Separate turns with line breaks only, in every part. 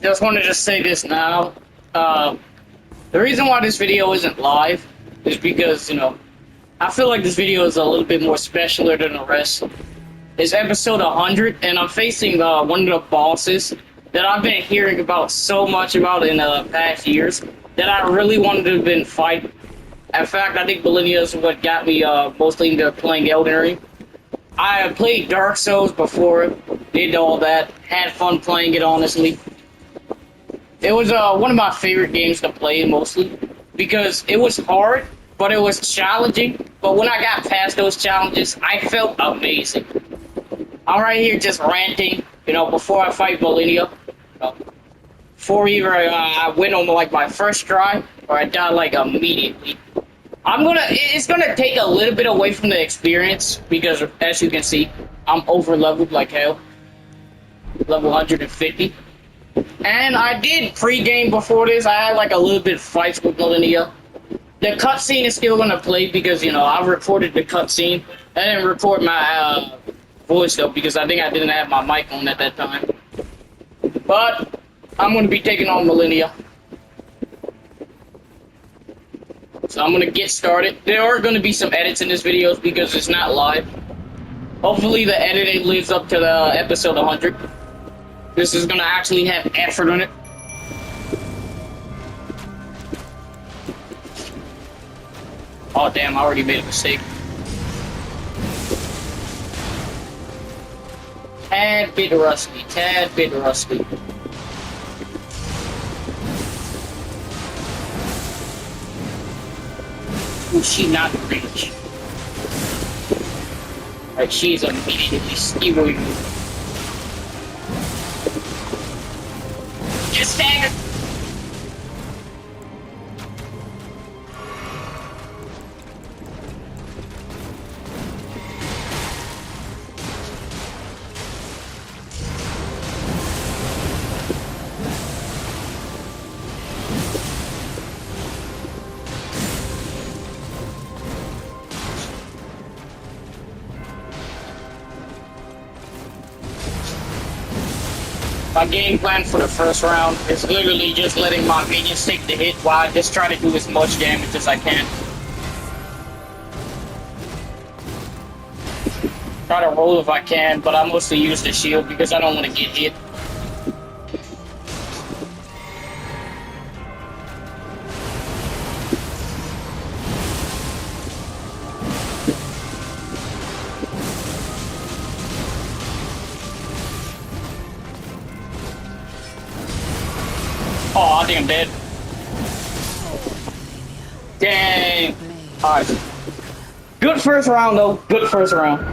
Just wanted to say this now. The reason why this video isn't live is because, I feel like this video is a little bit more specialer than the rest. It's episode 100, and I'm facing one of the bosses that I've been hearing about so much about in the past years that I really wanted to have been fight. In fact, I think Millennia is what got me mostly into playing Elden Ring. I played Dark Souls before, did all that, had fun playing it, honestly. It was one of my favorite games to play, mostly, because it was hard, but it was challenging. But when I got past those challenges, I felt amazing. I'm right here just ranting, before I fight Millennia. Before either I win on like my first try, or I die like immediately. It's gonna take a little bit away from the experience, because as you can see, I'm over leveled like hell. Level 150. And I did pre-game before this. I had like a little bit of fights with Millennia. The cutscene is still gonna play because I recorded the cutscene. I didn't record my voice though because I think I didn't have my mic on at that time. But I'm gonna be taking on Millennia. So I'm gonna get started. There are gonna be some edits in this video because it's not live. Hopefully the editing lives up to the episode 100. This is gonna actually have effort on it. Oh damn, I already made a mistake. Tad bit rusty, tad bit rusty. Ooh, she not rich. Alright, she's immediately skewing. Just stagger. My game plan for the first round is literally just letting my minions take the hit while I just try to do as much damage as I can. Try to roll if I can, but I mostly use the shield because I don't want to get hit. Oh, I think I'm dead. Dang. Alright. Good first round, though. Good first round.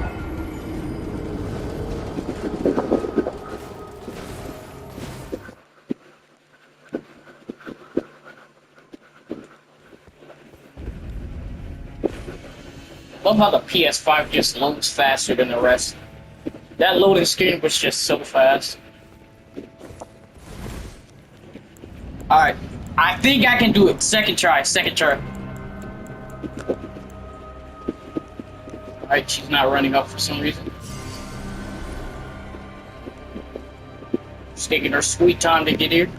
Love how the PS5 just loads faster than the rest. That loading screen was just so fast. Alright, I think I can do it. Second try, second try. Alright, she's not running up for some reason. She's taking her sweet time to get here.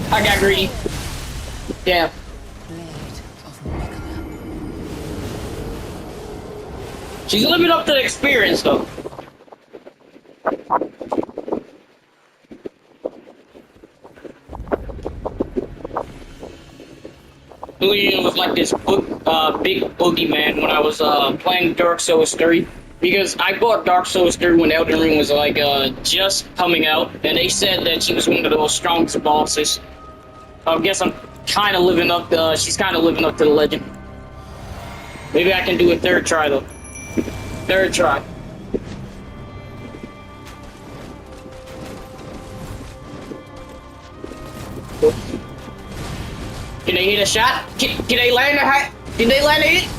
I got greedy. Damn. She's living up to the experience, though. It was like this big boogeyman when I was playing Dark Souls 3. Because I bought Dark Souls 3 when Elden Ring was like just coming out, and they said that she was one of the most strongest bosses. I guess I'm kind of living up to, she's kind of living up to the legend. Maybe I can do a third try though. Third try. Can they hit a shot? Can they land a hit? Can they land a hit?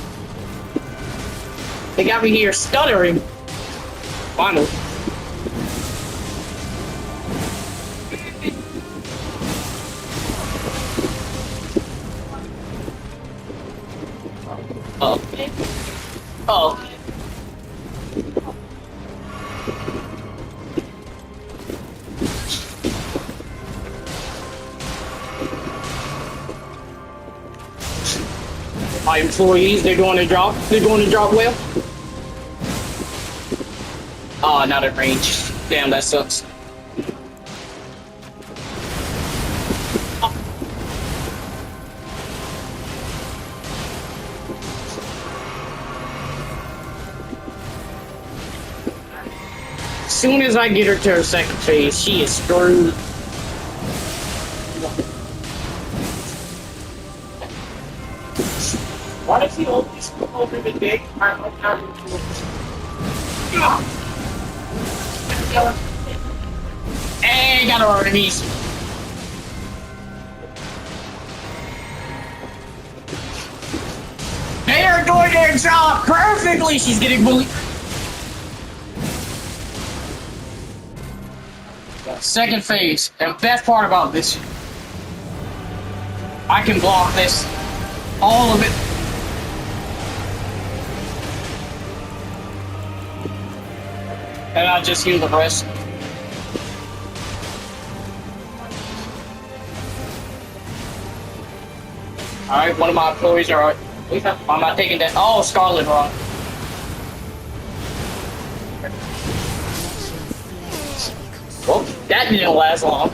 They got me here stuttering. Finally. Oh. Oh. My employees, they're doing their job. They're doing their job well. Oh, not at range. Damn, that sucks. As soon as I get her to her second phase, she is screwed. Why does he always come over the day? Hey, got her on her knees. They are doing their job perfectly. She's getting bullied. Second phase, and best part about this, I can block this, all of it. And I'll just heal the rest. Alright, one of my employees are... I'm not taking that. Oh, Scarlet wrong. Well, that didn't last long.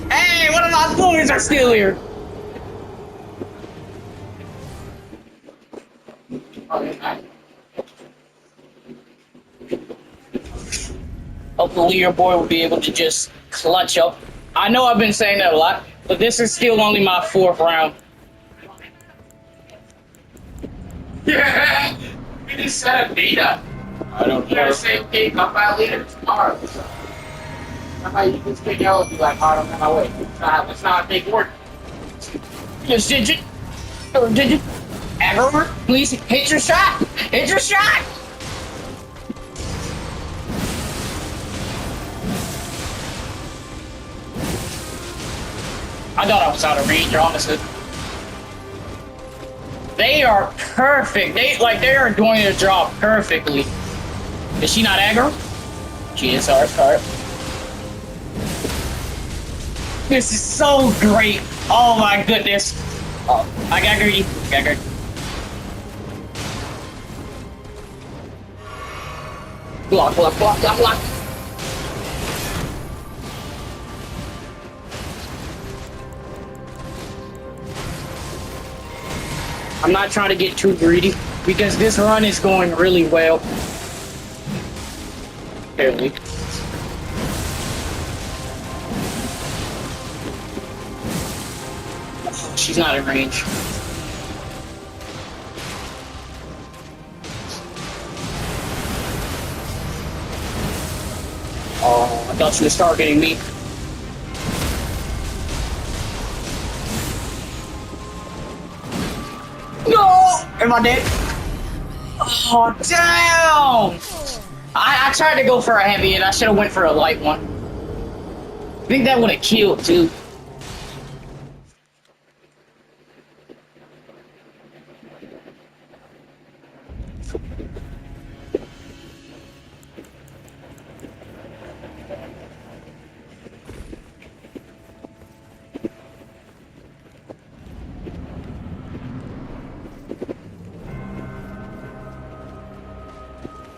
Hey, one of my employees are still here. Hopefully your boy will be able to just clutch up. I know I've been saying that a lot, but this is still only my 4th round.
Yeah, we just set a beta.
I don't
You gotta
know.
say, okay, come by later tomorrow. How about you just take out and be like, alright, I'm on my way. It's not a big work.
Just did you? Or did you? Ever? Please hit your shot! Hit your shot! I thought I was out of range, honestly. They are perfect. They are doing their job perfectly. Is she not aggro? She is. Alright. This is so great. Oh my goodness. Oh, I got greedy. Block. I'm not trying to get too greedy because this run is going really well. Barely. She's not in range. Oh, I thought she was targeting me. No! Am I dead? Oh, damn! I tried to go for a heavy and I should have went for a light one. I think that would have killed too.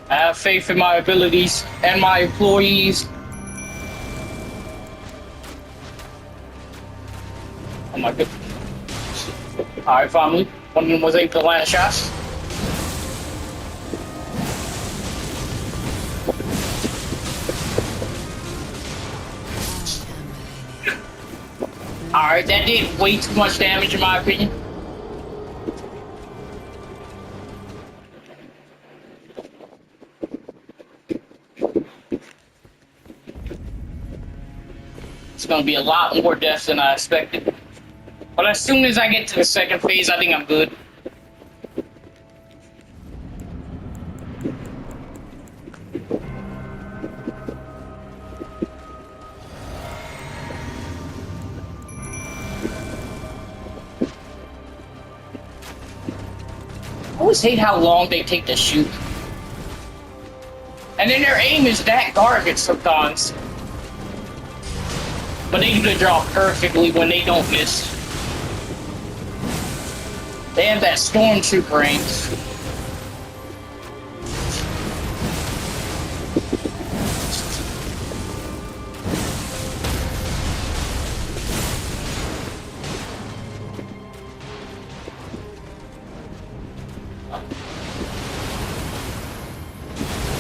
I have faith in my abilities and my employees. Oh my goodness. Alright, finally. One of them was able to land a shot. Alright, that did way too much damage in my opinion. It's gonna be a lot more deaths than I expected. But as soon as I get to the second phase, I think I'm good. I always hate how long they take to shoot. And then their aim is that garbage sometimes. But they can draw perfectly when they don't miss. They have that stormtrooper aim.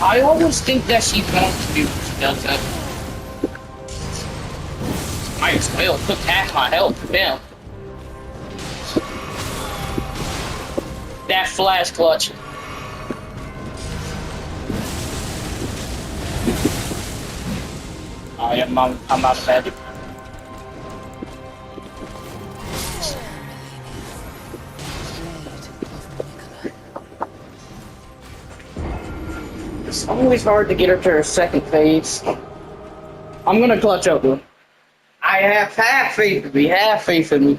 I always think that she's going to do what she does that. Might as well took half my health down. That flash clutch. I'm out of magic. It's always hard to get her to her second phase. I'm gonna clutch up, dude. I have faith in me. Have faith in me.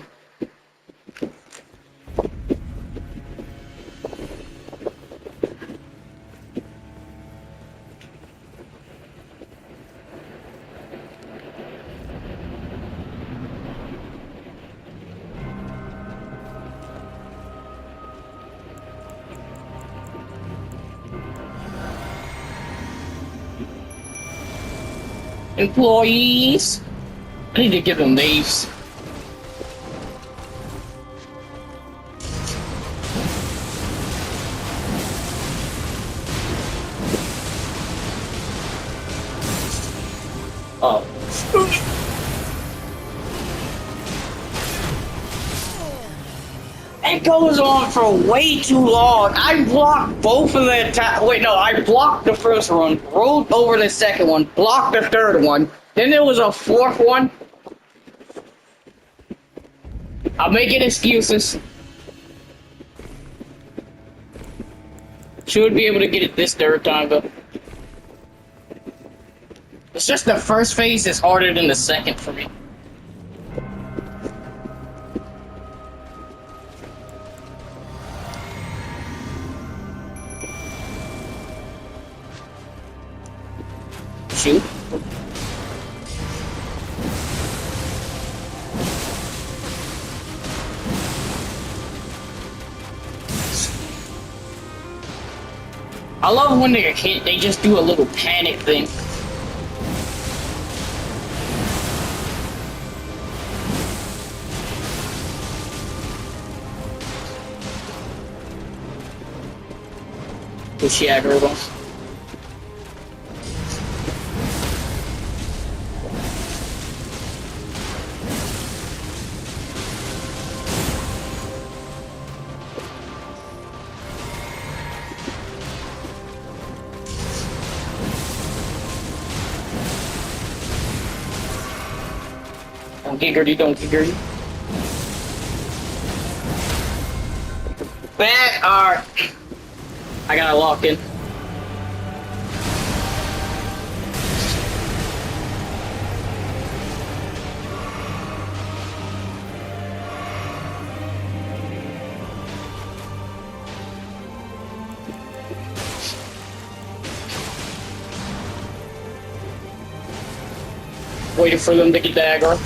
Employees. I need to give them names. Oh. It goes on for way too long. I blocked both of the wait, no, I blocked the first one, rolled over the second one, blocked the third one. Then there was a fourth one. I'm making excuses. Should be able to get it this third time, though. It's just the first phase is harder than the second for me. Shoot. I love when they get hit, they just do a little panic thing. Push the aggro ones. Don't get dirty, don't get dirty. Bad art. I got it locked in. Waiting for them to get the aggro.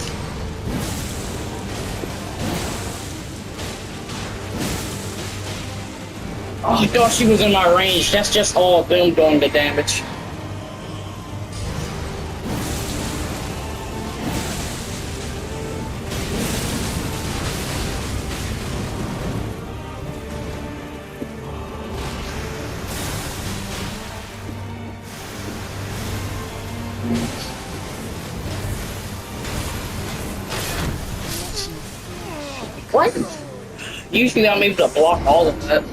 Oh, I thought she was in my range. That's just all them doing the damage. What? Usually I'm able to block all of that.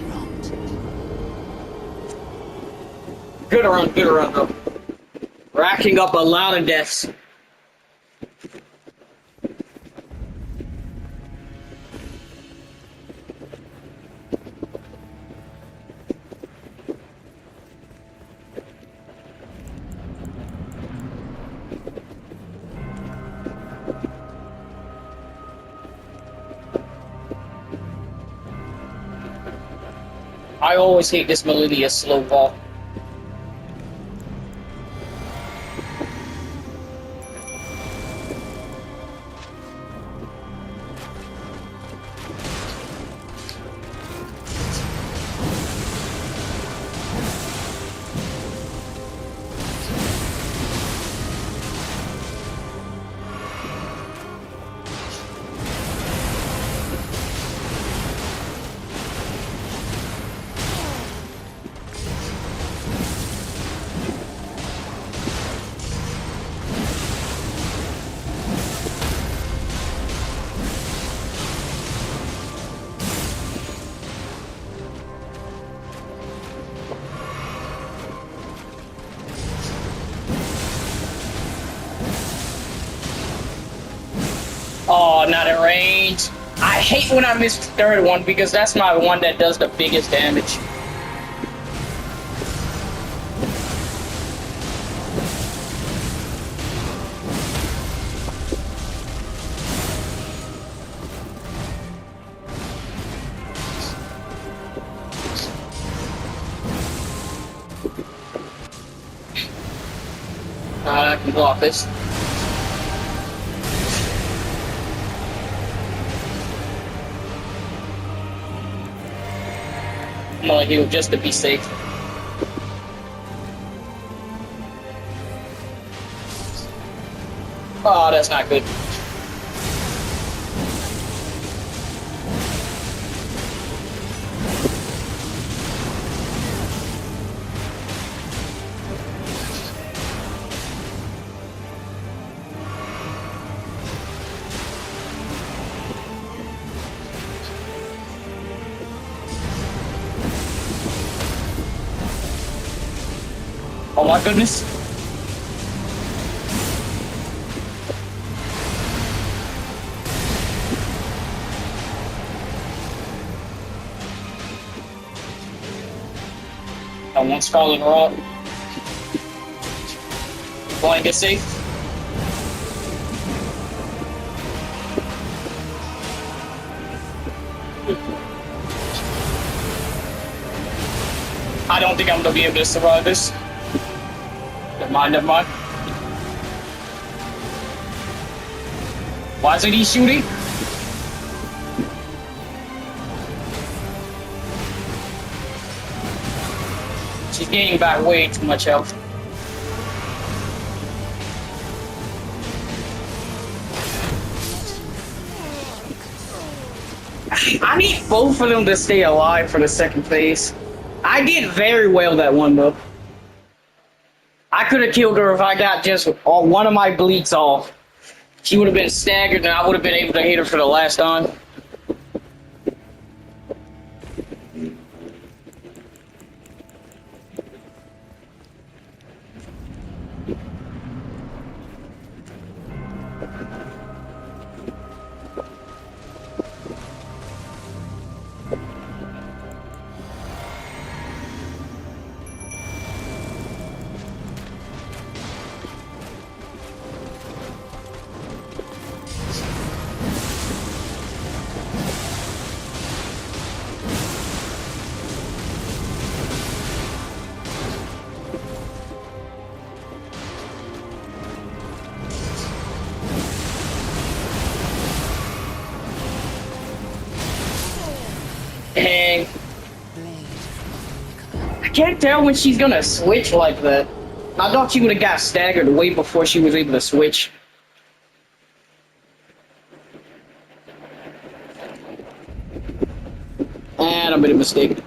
Good run, though. Racking up a lot of deaths. I always hate this Millennia slow ball. Oh, not in range. I hate when I miss the third one because that's my one that does the biggest damage. I can block this. I'm gonna heal just to be safe. Oh, that's not good. Oh my goodness. I want Scarlet Rock. Going to get safe. I don't think I'm gonna be able to survive this. Never mind, never mind. Why isn't he shooting? She's gaining back way too much health. I need both of them to stay alive for the second phase. I did very well that one though. I could have killed her if I got just one of my bleeds off. She would have been staggered and I would have been able to hit her for the last time. Dang. I can't tell when she's gonna switch like that. I thought she would have got staggered way before she was able to switch. And I made a mistake.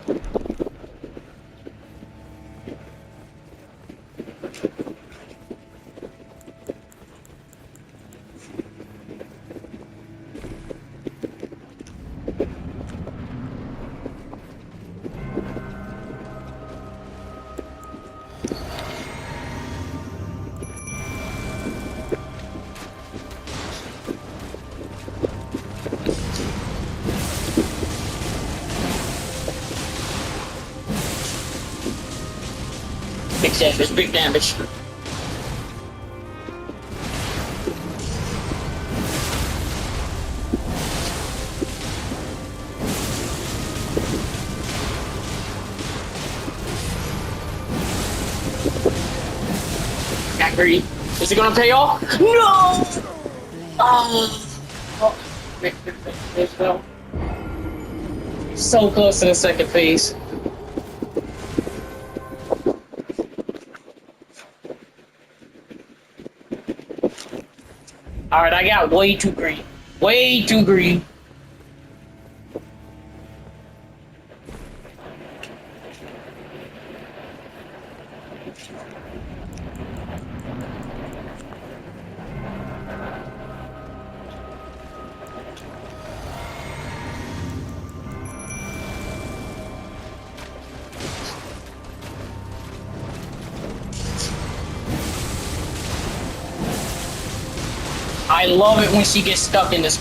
Big damage, big damage. green. Is it gonna pay off? No! Oh. Oh. There's no. So close to the second phase. Alright, I got way too green. Way too green. I love it when she gets stuck in this.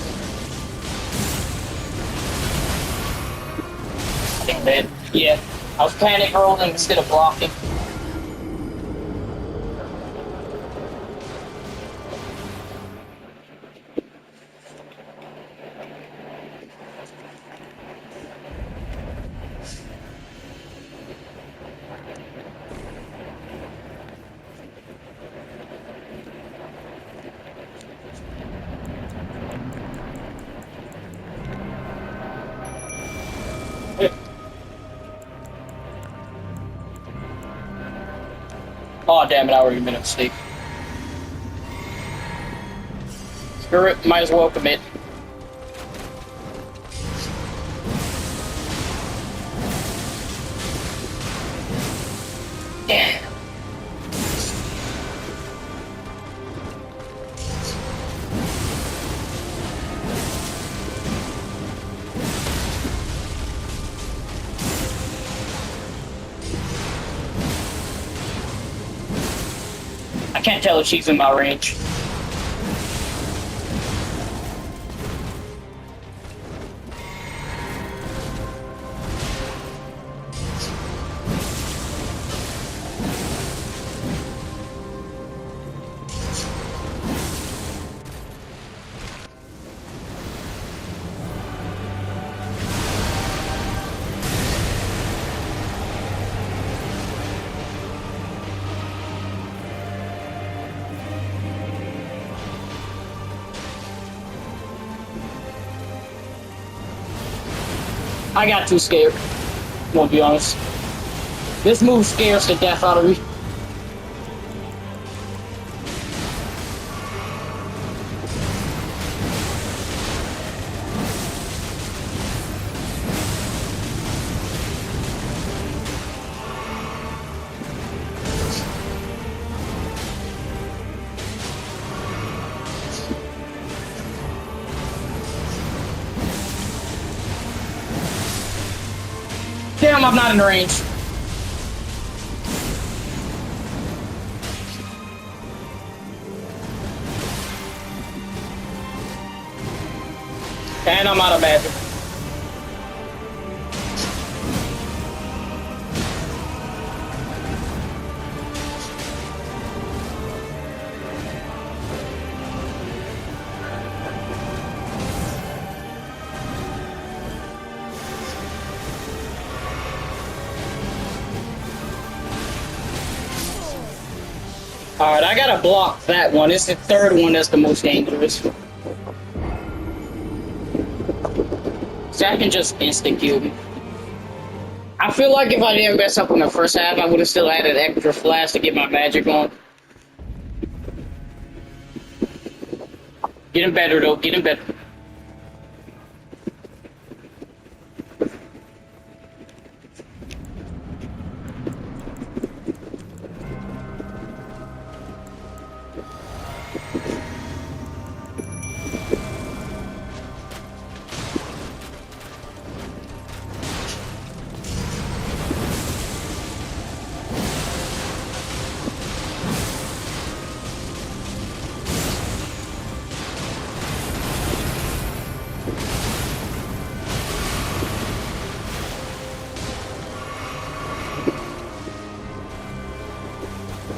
Damn it. Yeah. I was panic rolling instead of blocking. Oh damn it, I already made a mistake. Screw it, might as well commit. Damn. I can't tell if she's in my range. I got too scared. Won't be honest. This move scares the death out of me. Damn, I'm not in range. And I'm out of magic. Alright, I gotta block that one. It's the third one that's the most dangerous. So I can just instant kill me. I feel like if I didn't mess up on the first half, I would have still had an extra flash to get my magic on. Getting better though, getting better.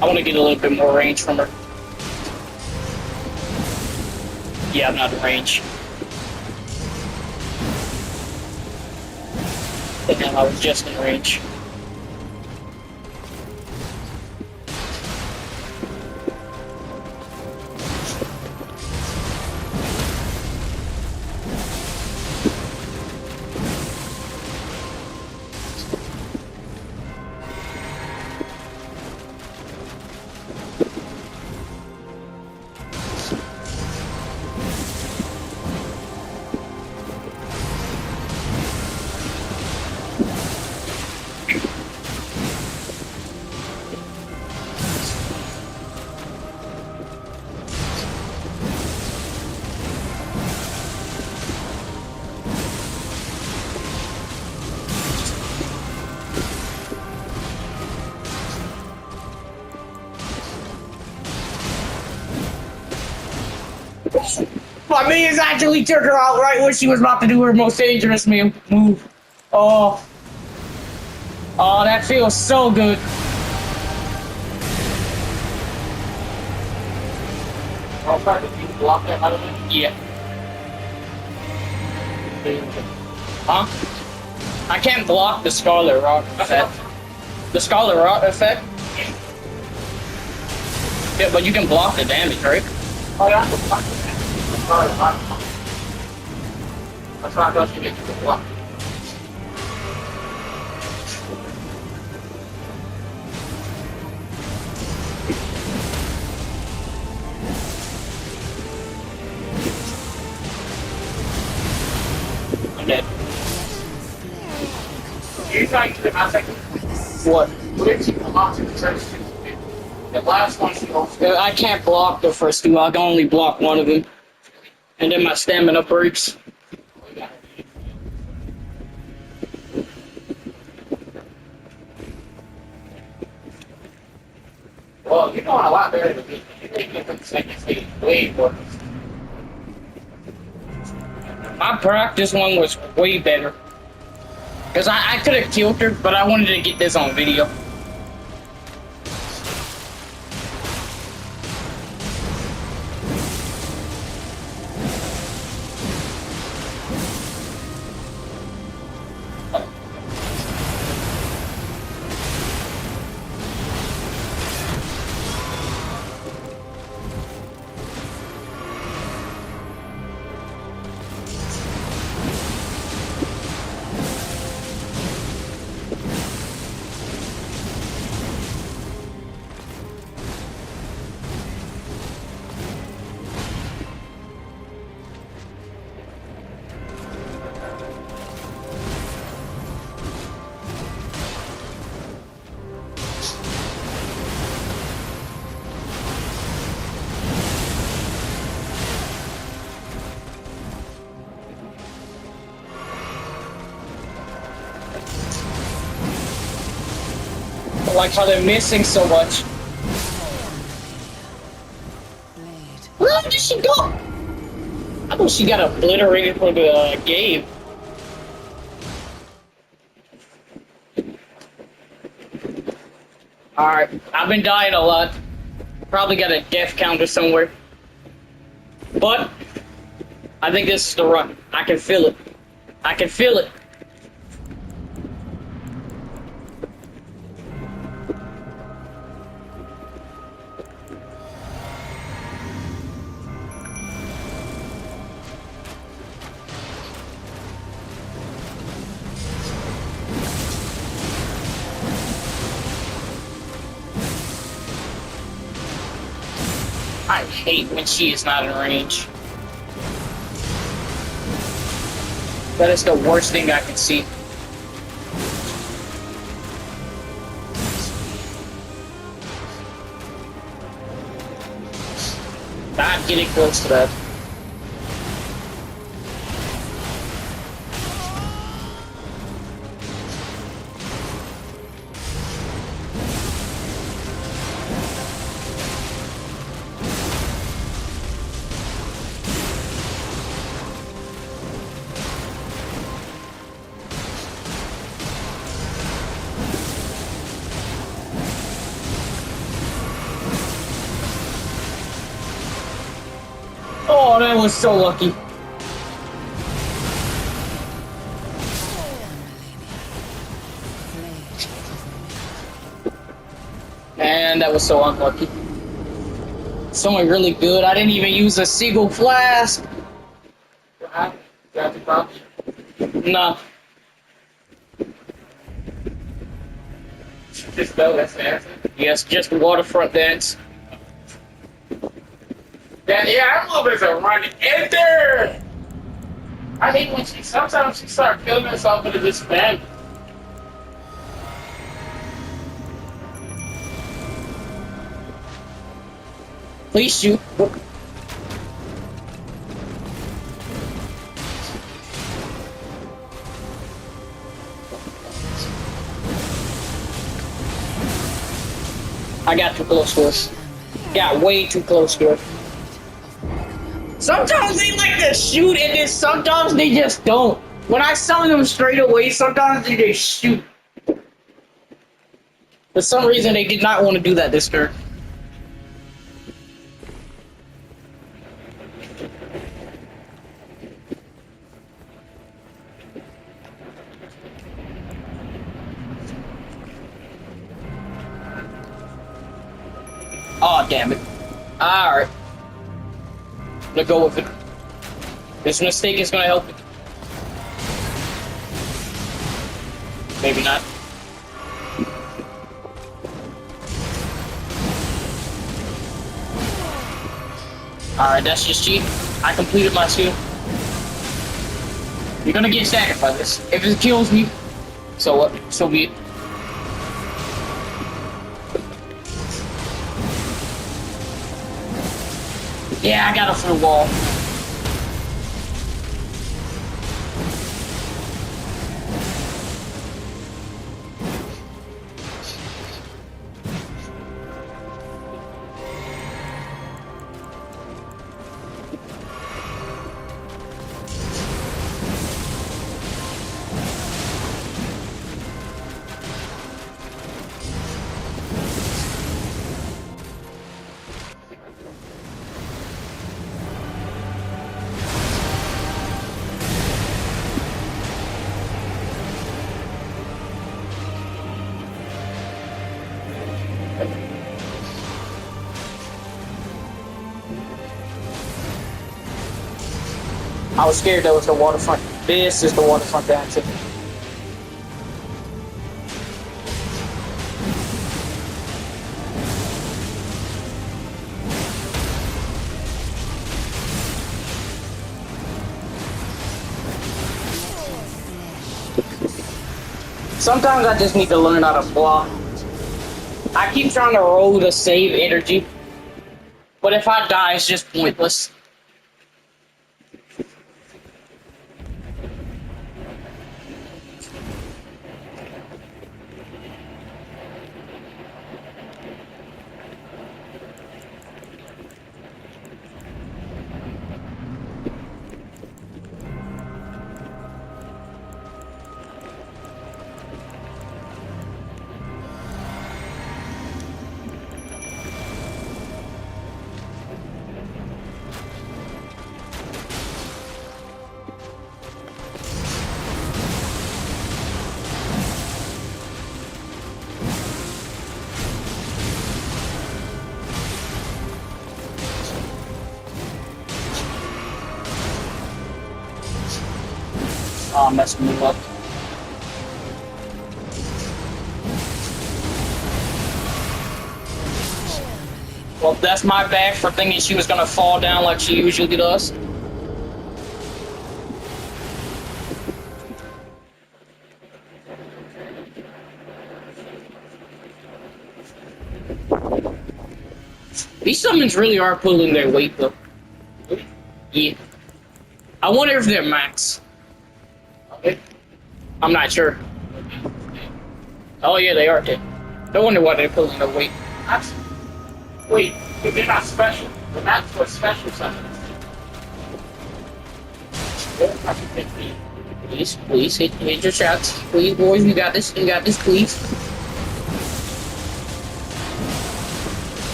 I want to get a little bit more range from her. Yeah, I'm not in range. Damn, I was just in range. My minions actually took her out right when she was about to do her most dangerous move. Oh. Oh, that feels so good.
I'll try to keep block that out of it.
Yeah. Huh? I can't block the Scarlet Rock effect. The Scarlet Rock effect? Yeah, but you can block the damage, right?
Oh, yeah, I'm sorry. That's why I thought you get to block.
I'm dead.
You trying to I think
What?
what if you come out to the church? The last one she goes.
I can't block the first two. I can only block one of them. And then my stamina breaks.
Well, you're doing a lot better than me. You make it from the second stage way worse.
My practice one was way better. Because I could have killed her, but I wanted to get this on video. I like how they're missing so much. Where did she go? I thought she got obliterated for the game. Alright, I've been dying a lot. Probably got a death counter somewhere. But, I think this is the run. I can feel it. I can feel it. I hate when she is not in range. That is the worst thing I can see. Not getting close to that. Oh, that was so lucky. And that was so unlucky. Someone really good. I didn't even use a single flask.
What happened? Got the problem?
Nah.
Just go, that's the answer.
Yes, just waterfront dance.
Yeah, that move is a run enter. I hate when sometimes she start killing herself into this bad.
Please shoot. I got too close to us. Got way too close to her. Sometimes they like to shoot, and then sometimes they just don't. When I summon them straight away, sometimes they just shoot. For some reason, they did not want to do that this turn. Oh, damn it. Alright. Let's go with it. This mistake is gonna help it. Maybe not. Alright, that's just cheap. I completed my skill. You're gonna get staggered by this. If it kills me, so what? So be it. Yeah, I got it through the wall. I was scared that was the waterfront. This is the waterfront that I'm taking. Sometimes I just need to learn how to block. I keep trying to roll to save energy, but if I die, it's just pointless. Oh, I'm messing me up. Well, that's my bad for thinking she was gonna fall down like she usually does. These summons really are pulling their weight, though. Yeah. I wonder if they're max. Okay. I'm not sure. Oh yeah, they are dead. No wonder why they're pulling their weight.
That's, wait, if they're not special. They're not for special summons. I can take me.
Please, hit your shots. Please, boys, we got this. We got this, please.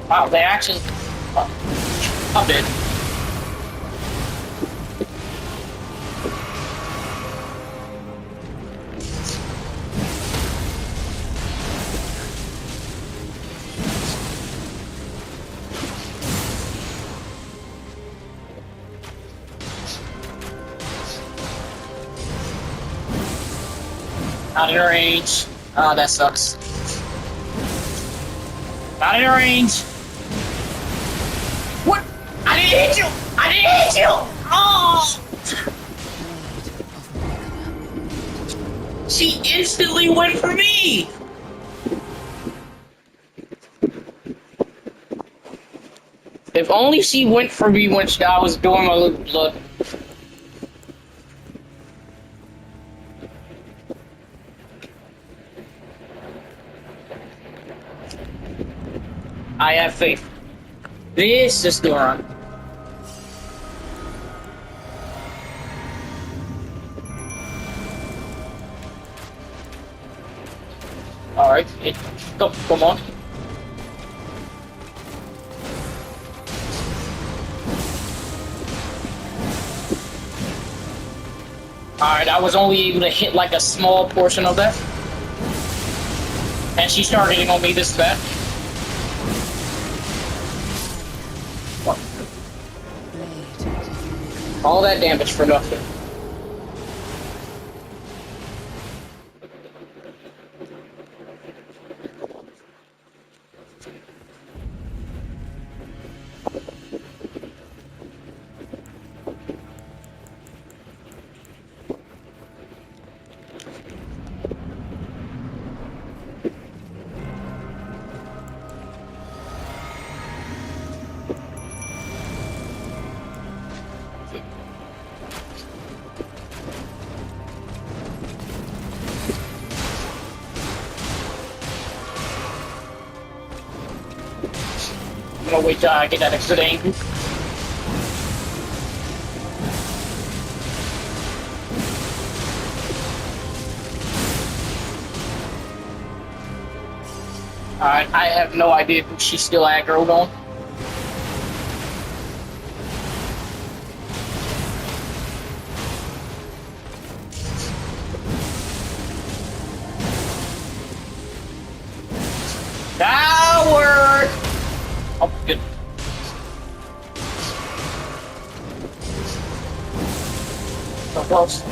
Wow, they actually... Oh, I'm dead. Not in range. Oh, that sucks. Not in range. What? I didn't hit you! I didn't hit you! Oh! She instantly went for me! If only she went for me when I was doing my little blood. I have faith. This is the run. Alright, come on. Alright, I was only able to hit like a small portion of that. And she started hitting on me this bad. What? All that damage for nothing. I'm gonna wait till I get that extra angle. Alright, I have no idea who she's still aggroed on. Coward! Oh, good. So close.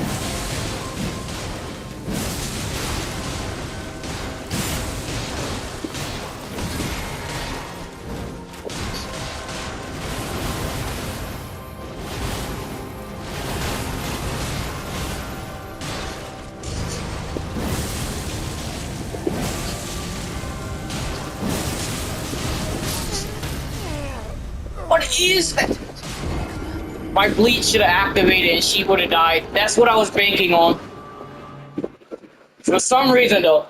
What is that? My bleach should have activated and she would have died. That's what I was banking on. For some reason though,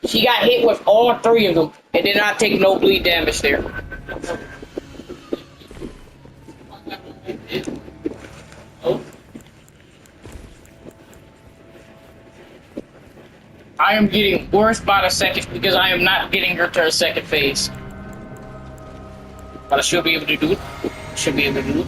she got hit with all three of them and did not take no bleed damage there. Oh. I am getting worse by the second because I am not getting her to her second phase. But I should be able to do it. Should be able to do it.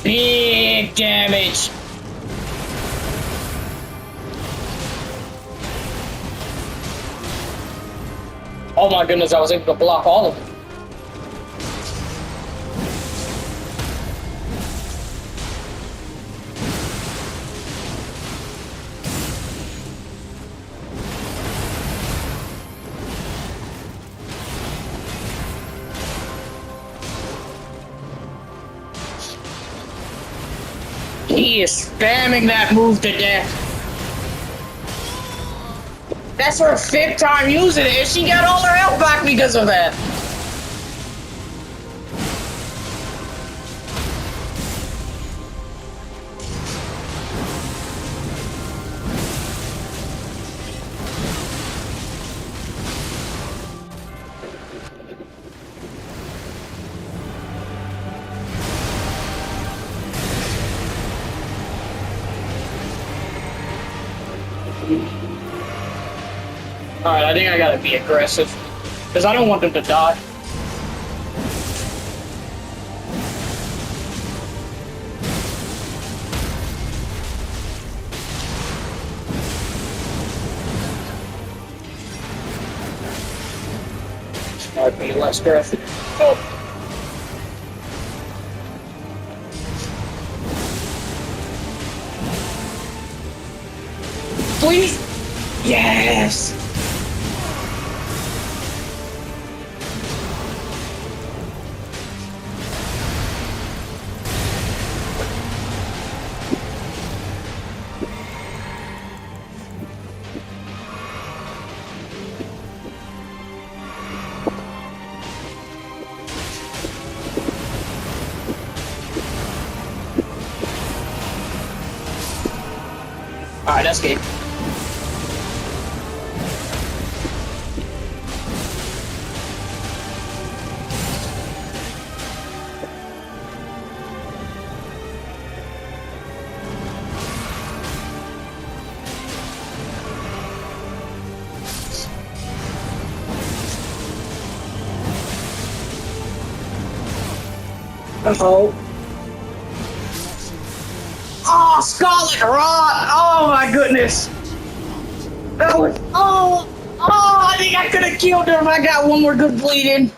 Big damage. Oh my goodness, I was able to block all of them. He is spamming that move to death. That's her 5th time using it, and she got all her health back because of that. Alright, I think I gotta be aggressive. Because I don't want them to die. I'd be less aggressive. Oh! Please! Yes! Alright, that's good. Uh-oh. Oh, Scarlet Rod! Oh my goodness! That was I think I could have killed her if I got one more good bleed in.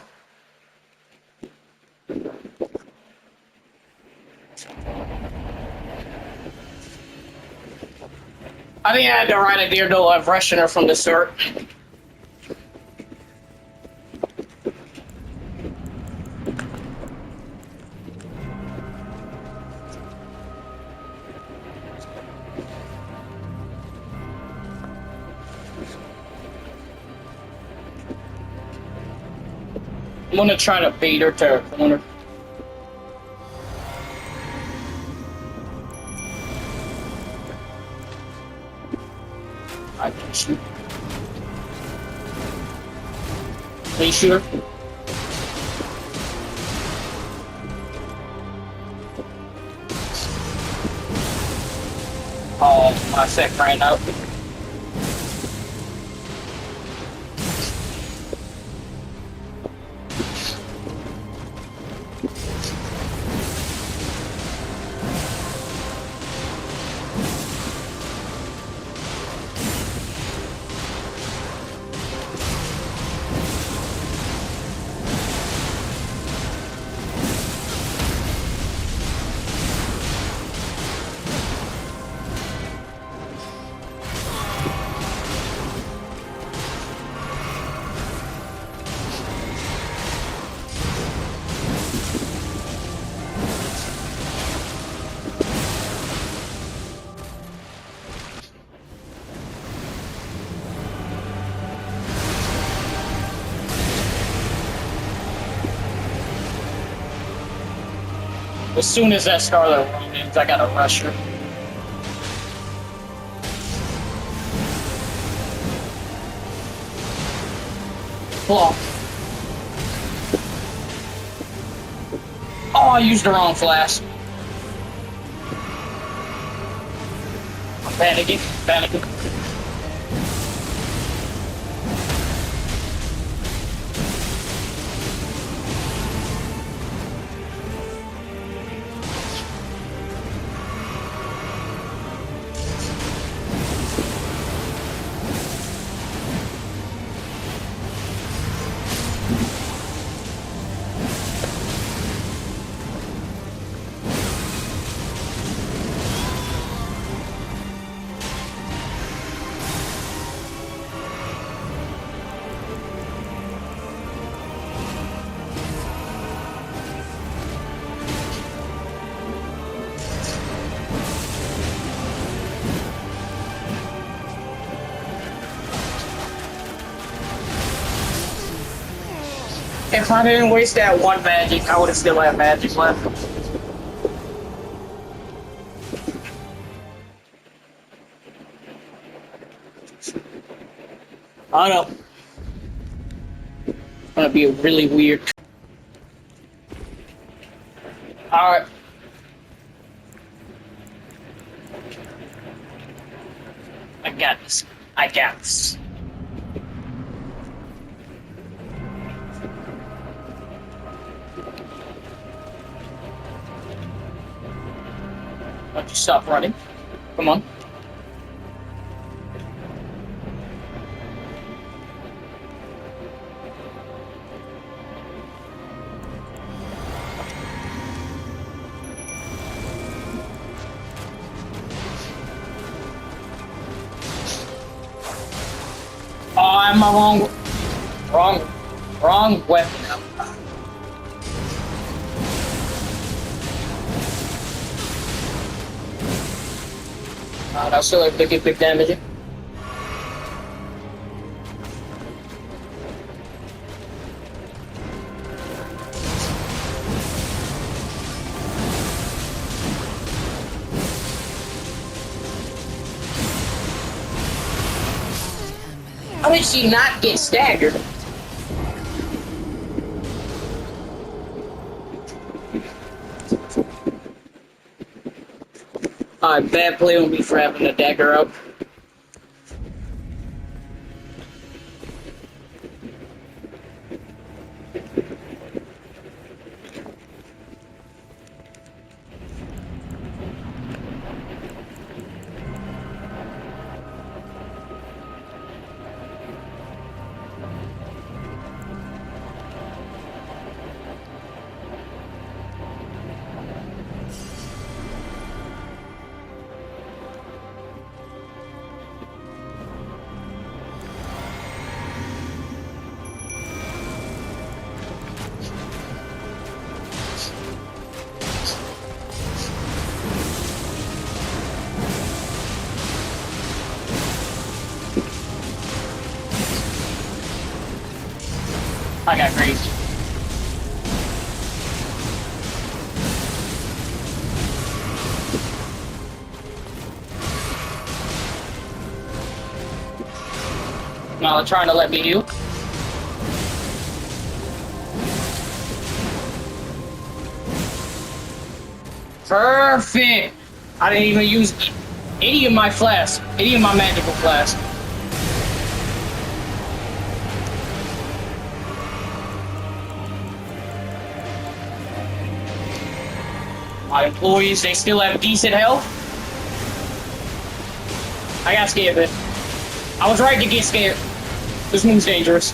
I think I had the right idea though of rushing her from the start. I'm gonna try to bait her to a corner. I can shoot. Please shoot her. Oh, my sec ran out. As soon as that Scarlet Run ends, I gotta rush her. Block. Oh, I used the wrong flash. I'm panicking. If I didn't waste that one magic, I would have still had magic left. I don't know. It's gonna be really weird. Alright. I got this. I got this. Why don't you stop running? Come on. Oh, I'm my wrong weapon. I'll still have to get big damage. How did she not get staggered? Alright, bad play on me for having a dagger up. I got crazy. Now they're trying to let me heal. Perfect! I didn't even use any of my flasks, any of my magical flasks. My employees, they still have decent health. I got scared, but I was right to get scared. This move's dangerous.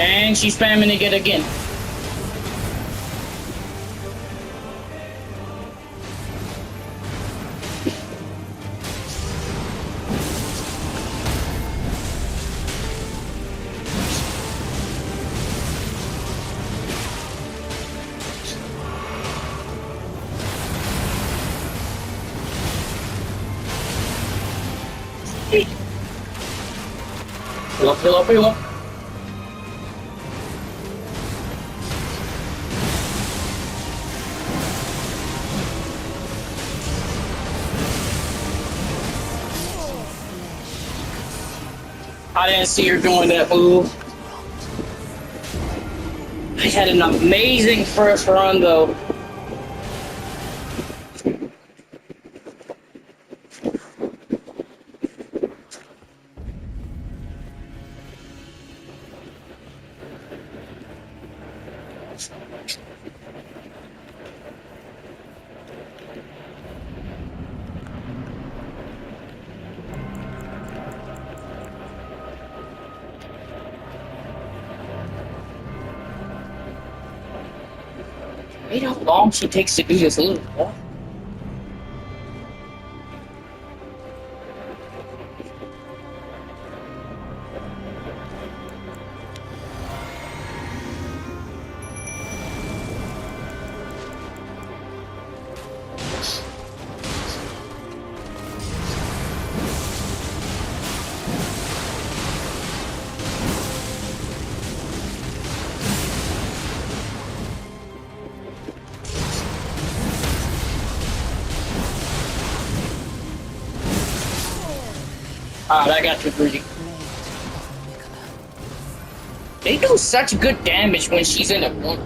And she's spamming it again. Heal up, heal up, heal up. I didn't see her doing that move. I had an amazing first run though. Wait how long she takes to do this little walk. Alright, I got too greedy. They do such good damage when she's in a corner.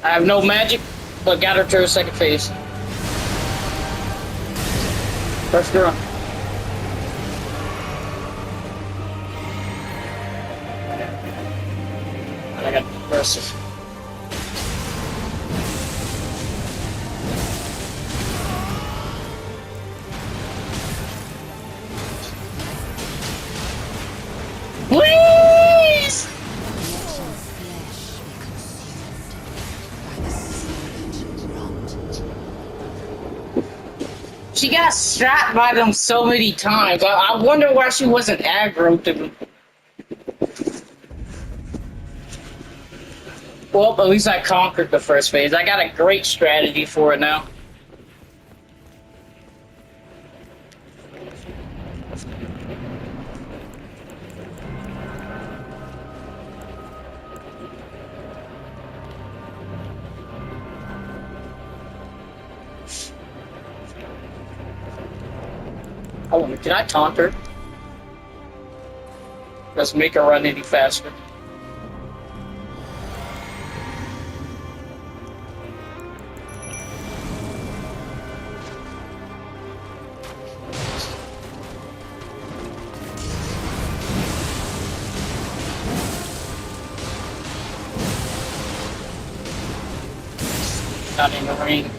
I have no magic, but got her to her second phase. First girl. I got the first. Please! She got strapped by them so many times. I wonder why she wasn't aggro to them. Well, at least I conquered the first phase. I got a great strategy for it now. Oh, can I taunt her? Let's make her run any faster. Not in the ring.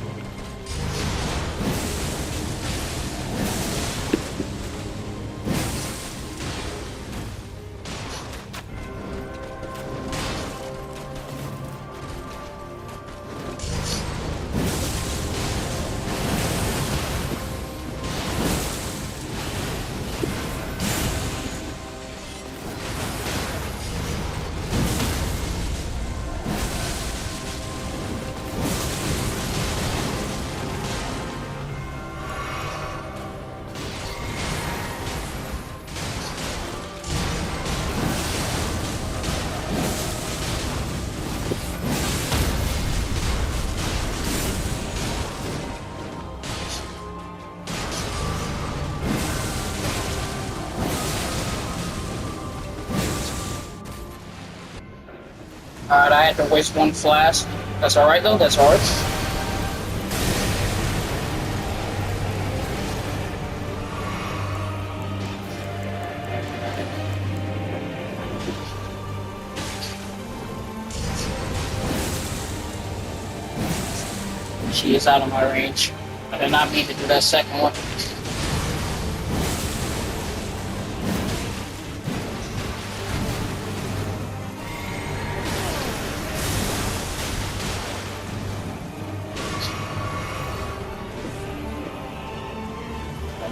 Alright, I had to waste one flash. That's alright though, that's alright. She is out of my range. I did not mean to do that second one.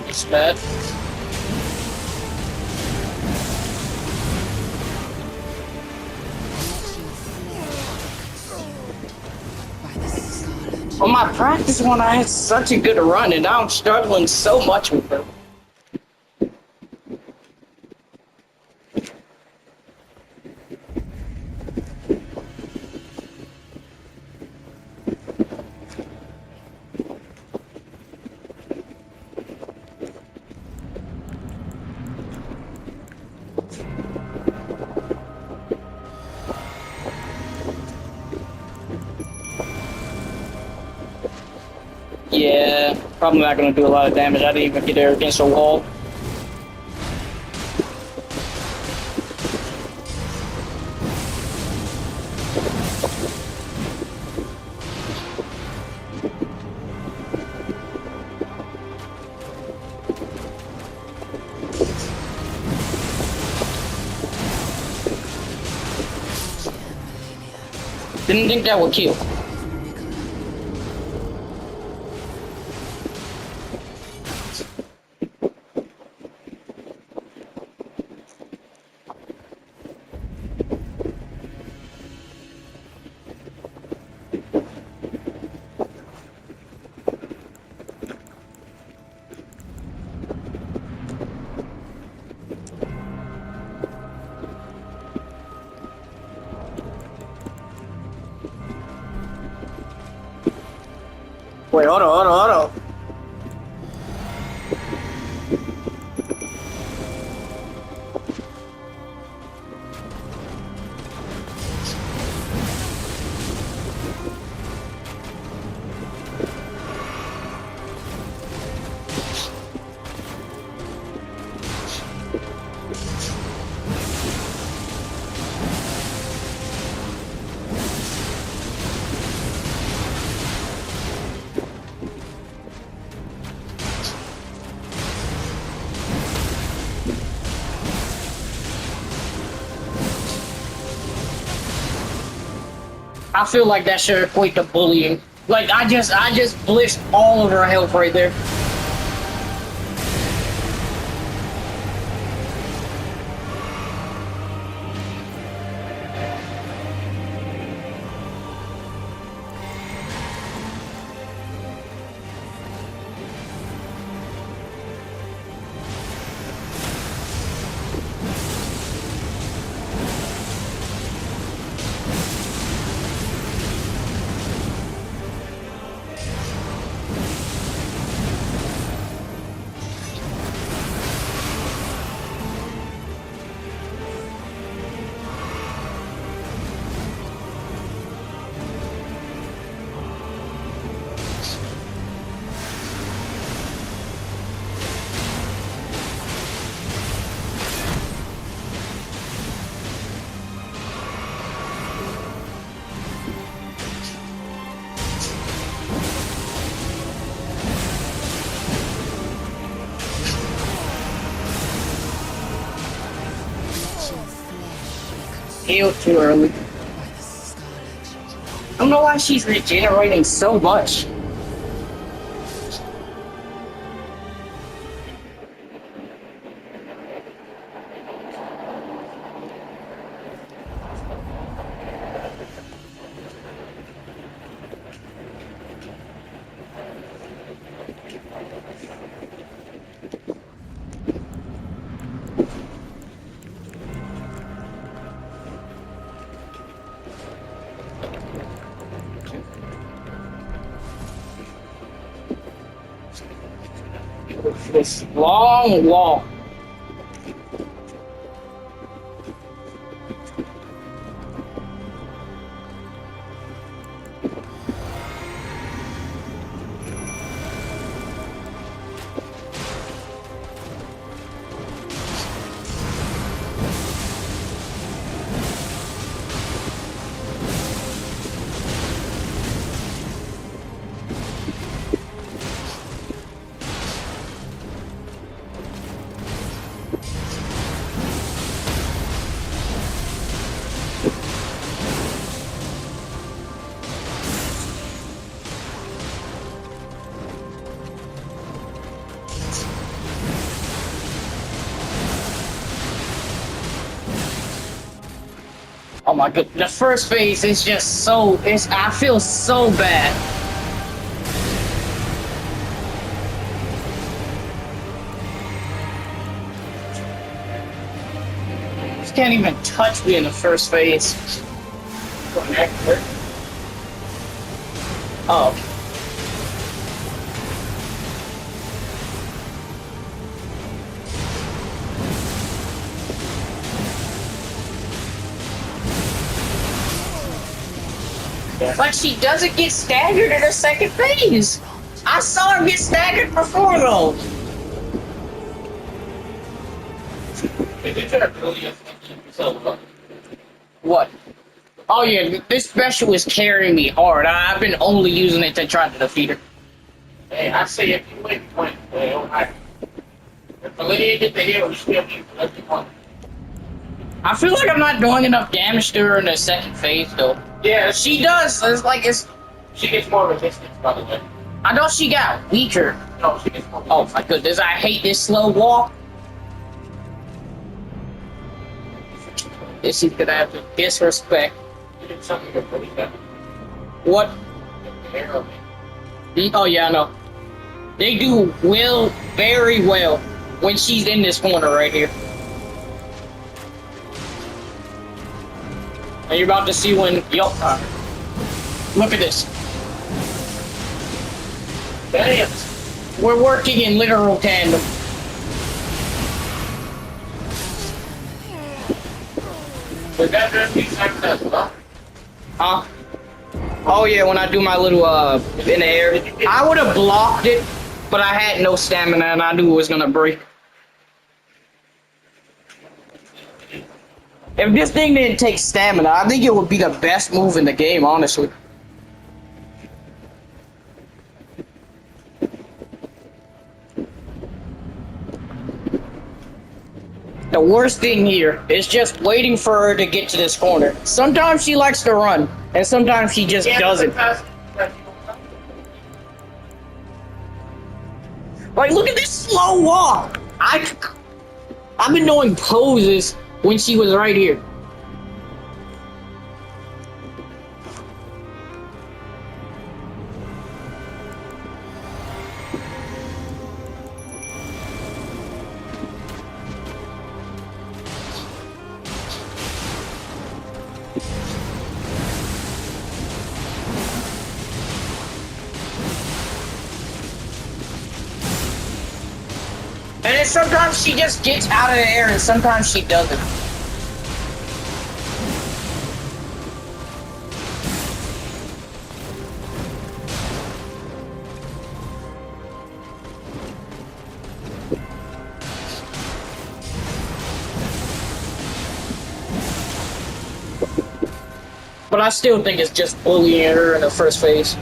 It's bad. On my practice one, I had such a good run, and now I'm struggling so much with her. Yeah, probably not going to do a lot of damage. I didn't even get her against a wall. Didn't think that would kill. Wait, hold on. I feel like that should equate to bullying. Like I just blitzed all of her health right there. Heal too early. I don't know why she's regenerating so much. This long walk. Oh my god, the first phase is just so, I feel so bad. Just can't even touch me in the first phase. Oh. Like she doesn't get staggered in her second phase. I saw her get staggered before though. What? Oh yeah, this special is carrying me hard. I've been only using it to try to defeat her.
Hey, I say if you win, win. If Lydia get the heal, you still need to let you win.
I feel like I'm not doing enough damage to her in the second phase though.
Yeah,
She does. It's like it's.
she gets more resistance, by the way.
I know she got weaker.
No, she gets more resistance.
Oh my goodness, I hate this slow walk. This is gonna have to disrespect.
You did something good pretty good.
What?
The arrow.
Oh yeah, I know. They do well, very well, when she's in this corner right here. And you're about to see when. Yup. Look at this.
Damn.
We're working in literal tandem.
Was that just me successful?
Huh? Oh yeah, when I do my little in the air. I would have blocked it, but I had no stamina and I knew it was gonna break. If this thing didn't take stamina, I think it would be the best move in the game, honestly. The worst thing here is just waiting for her to get to this corner. Sometimes she likes to run, and sometimes she just doesn't. Like, look at this slow walk. I've been knowing poses when she was right here. And then sometimes she just gets out of the air and sometimes she doesn't. But I still think it's just bullying her in the first phase.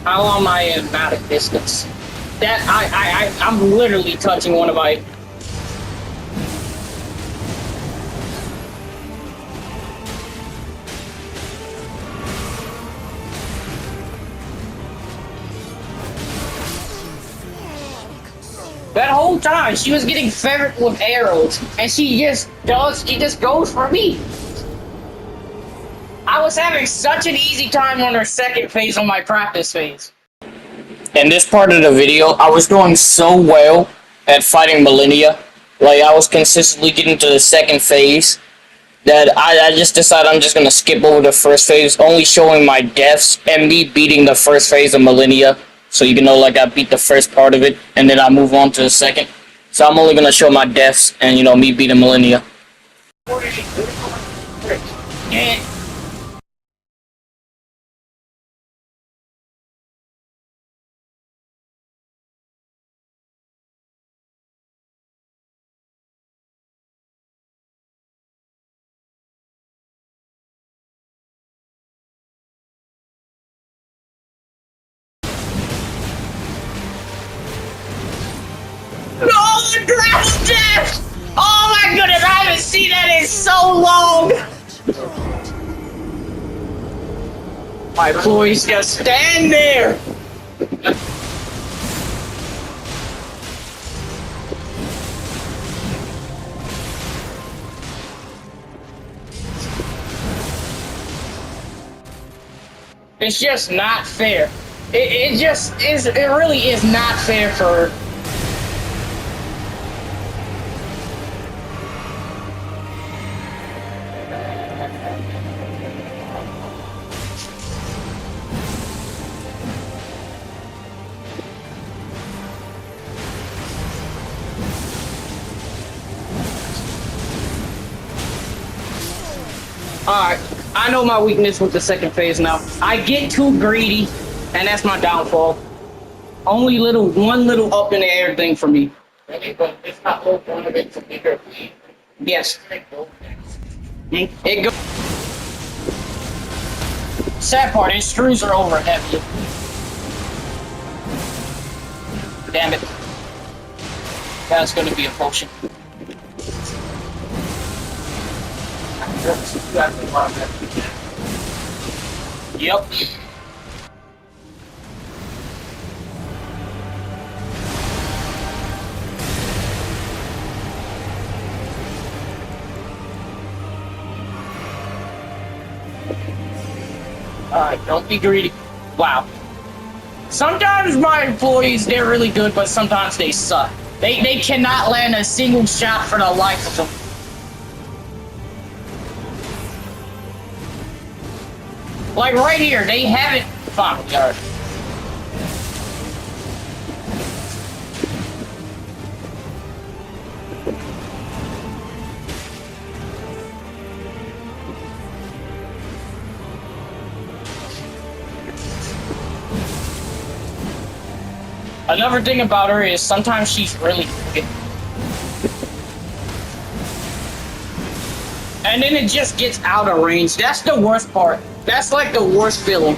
How am I in magic distance? That I'm literally touching one of my. That whole time she was getting ferret with arrows, and she just goes for me. I was having such an easy time on her second phase on my practice phase. In this part of the video, I was doing so well at fighting Millennia. Like, I was consistently getting to the second phase that I just decided I'm just going to skip over the first phase, only showing my deaths and me beating the first phase of Millennia. So you can know, like, I beat the first part of it, and then I move on to the second. So I'm only going to show my deaths and, me beating Millennia. Yeah. No, Dragon Death! Oh my goodness, I haven't seen that in so long! My boys just stand there! It's just not fair. It just is, it really is not fair for her. Alright, I know my weakness with the second phase now. I get too greedy, and that's my downfall. Only one little up in the air thing for me.
Really, but it's not low one of it to make her bleed.
Yes. It goes. Sad part is screws are over heavy. Damn it. That's gonna be a potion. Yep. Alright, don't be greedy. Wow. Sometimes my employees, they're really good, but sometimes they suck. They cannot land a single shot for the life of them. Like right here, they haven't. Fuck, yard. Another thing about her is sometimes she's really quick. And then it just gets out of range. That's the worst part. That's like the worst feeling.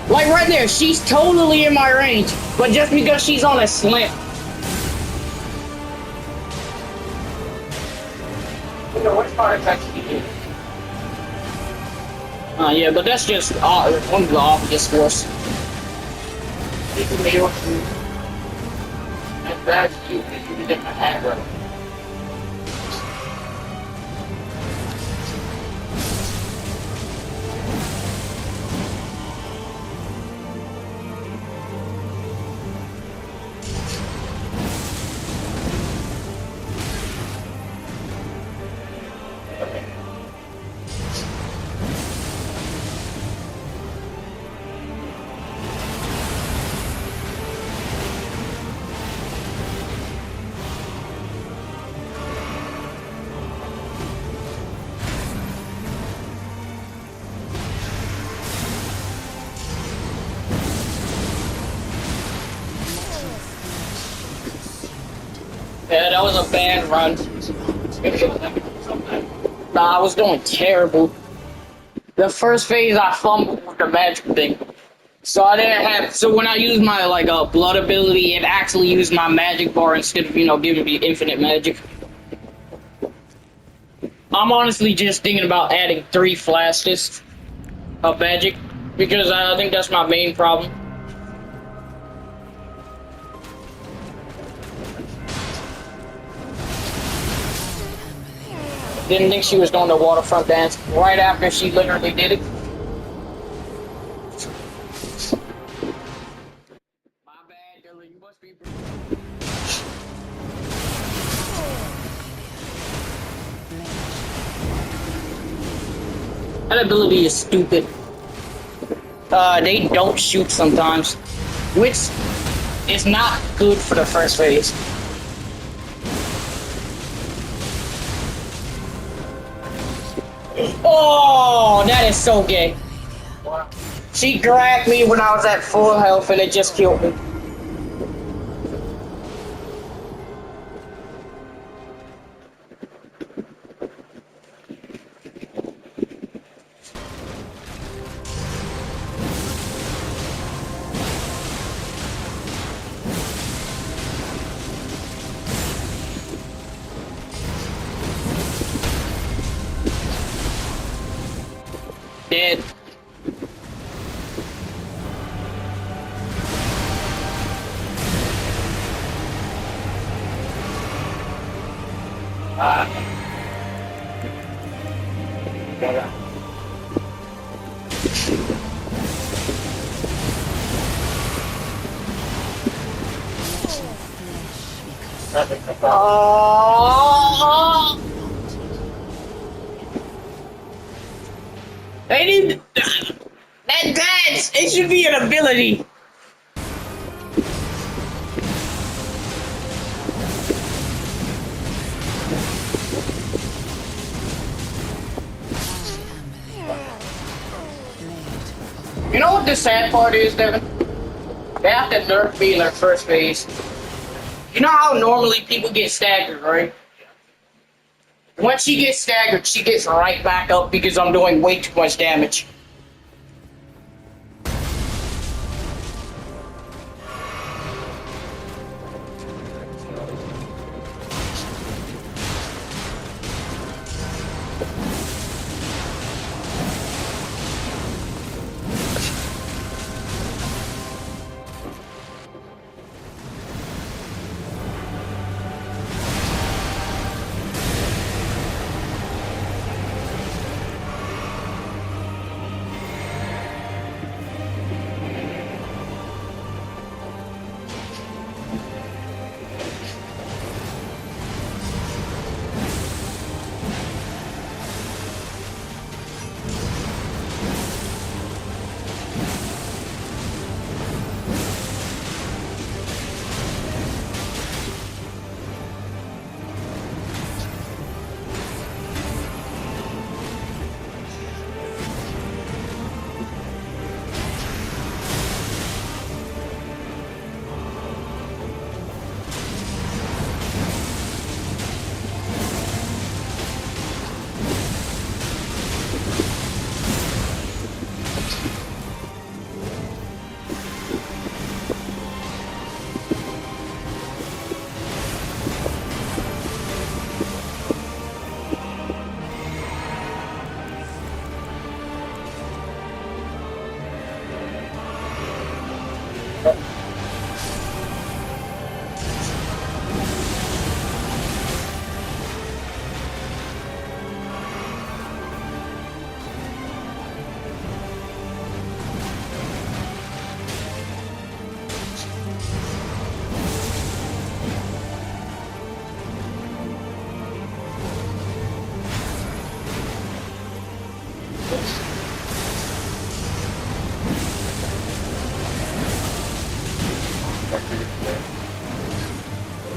Like right there, she's totally in my range. But just because she's on a slant.
The worst part is actually you.
Yeah, but that's just one of the obvious worst.
You can be able to. And that's you. You can get my hand right.
Yeah, that was a bad run. Nah, I was doing terrible. The first phase I fumbled with the magic thing. So I didn't have. So when I used my blood ability, it actually used my magic bar instead of giving me infinite magic. I'm honestly just thinking about adding 3 flashes of magic because I think that's my main problem. Didn't think she was doing the waterfront dance right after she literally did it. My bad, Dylan. You must be. That ability is stupid. They don't shoot sometimes, which is not good for the first phase. Oh, that is so gay. She grabbed me when I was at full health and it just killed me. Dead. Oh! They need that dance. It should be an ability. You know what the sad part is, Devin? They have to nerf me in their first phase. You know how normally people get staggered, right? Once she gets staggered, she gets right back up because I'm doing way too much damage.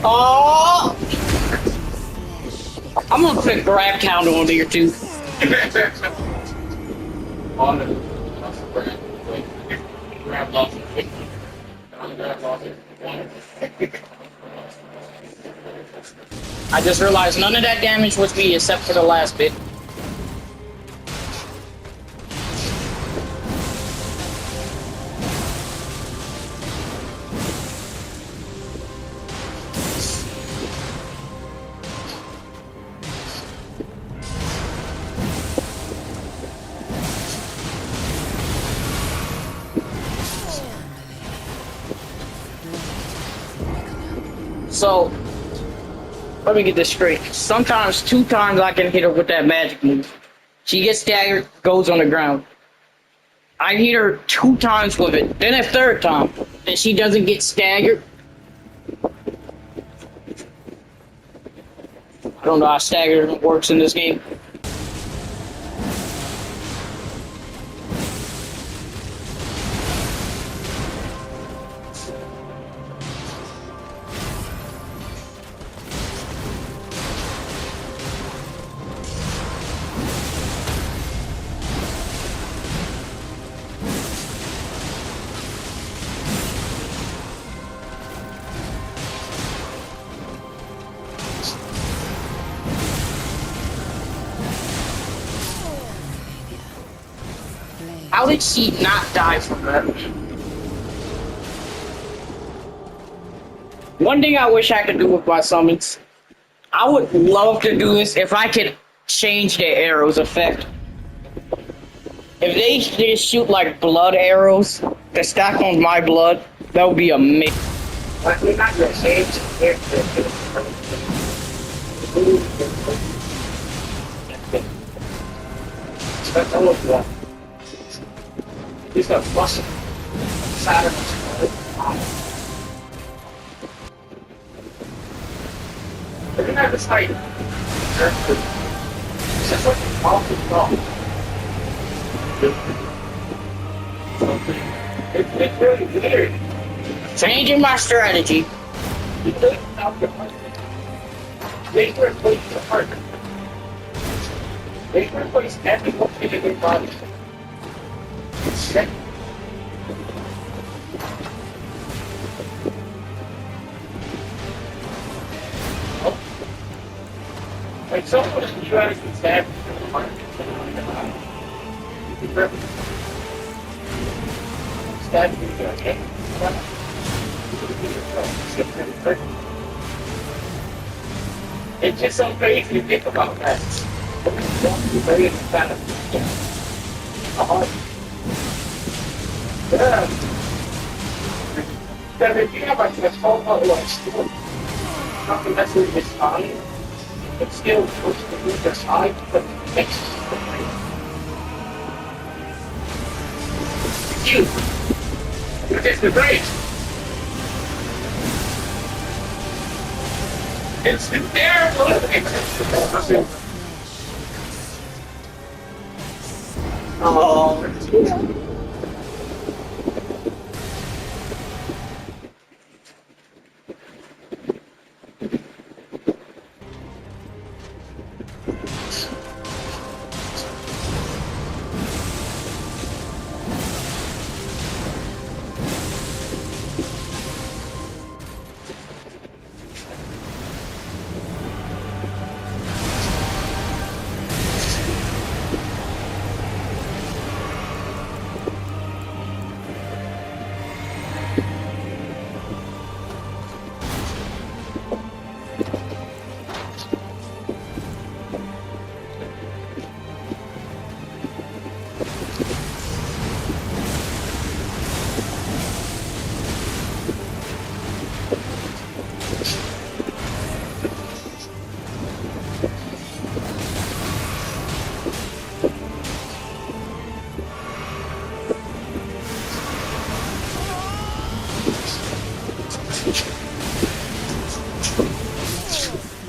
Oh! I'm gonna put grab counter on there too.
On the grab lost. Grab lost.
I just realized none of that damage was me except for the last bit. So, let me get this straight. Sometimes 2 times I can hit her with that magic move. She gets staggered, goes on the ground. I hit her 2 times with it, then a third time, and she doesn't get staggered. I don't know how stagger works in this game. How did she not die from that? One thing I wish I could do with my summons, I would love to do this if I could change their arrows effect. If they just shoot like blood arrows that stack on my blood, that would be amazing.
But we're not going to change it. That's all of that. He's got flush it. Saturn. Look at this height. It's just like a mountain top. It's really weird.
Changing my strategy.
They replace the heart. They replace every location in your body. Shit. Oh. Like someone in the US is stabbed in the heart. Stabbed in the head. It's just so crazy to think about that. It's very expensive. Yeah. Because if you have like this whole other like still something that's really this time, it's still supposed to be this high, but it makes it's you. It's the great. It's terrible. Oh.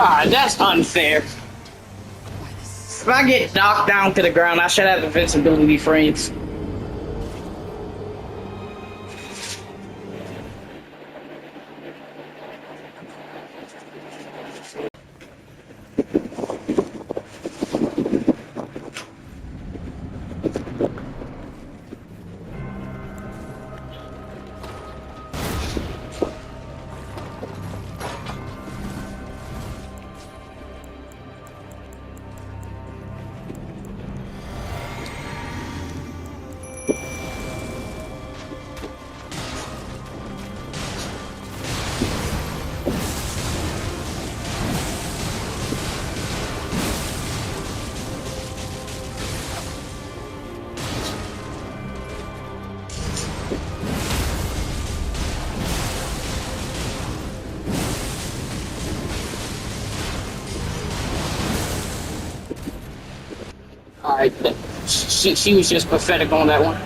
Ah, that's unfair. If I get knocked down to the ground, I should have invincibility frames. Alright, she was just pathetic on that one.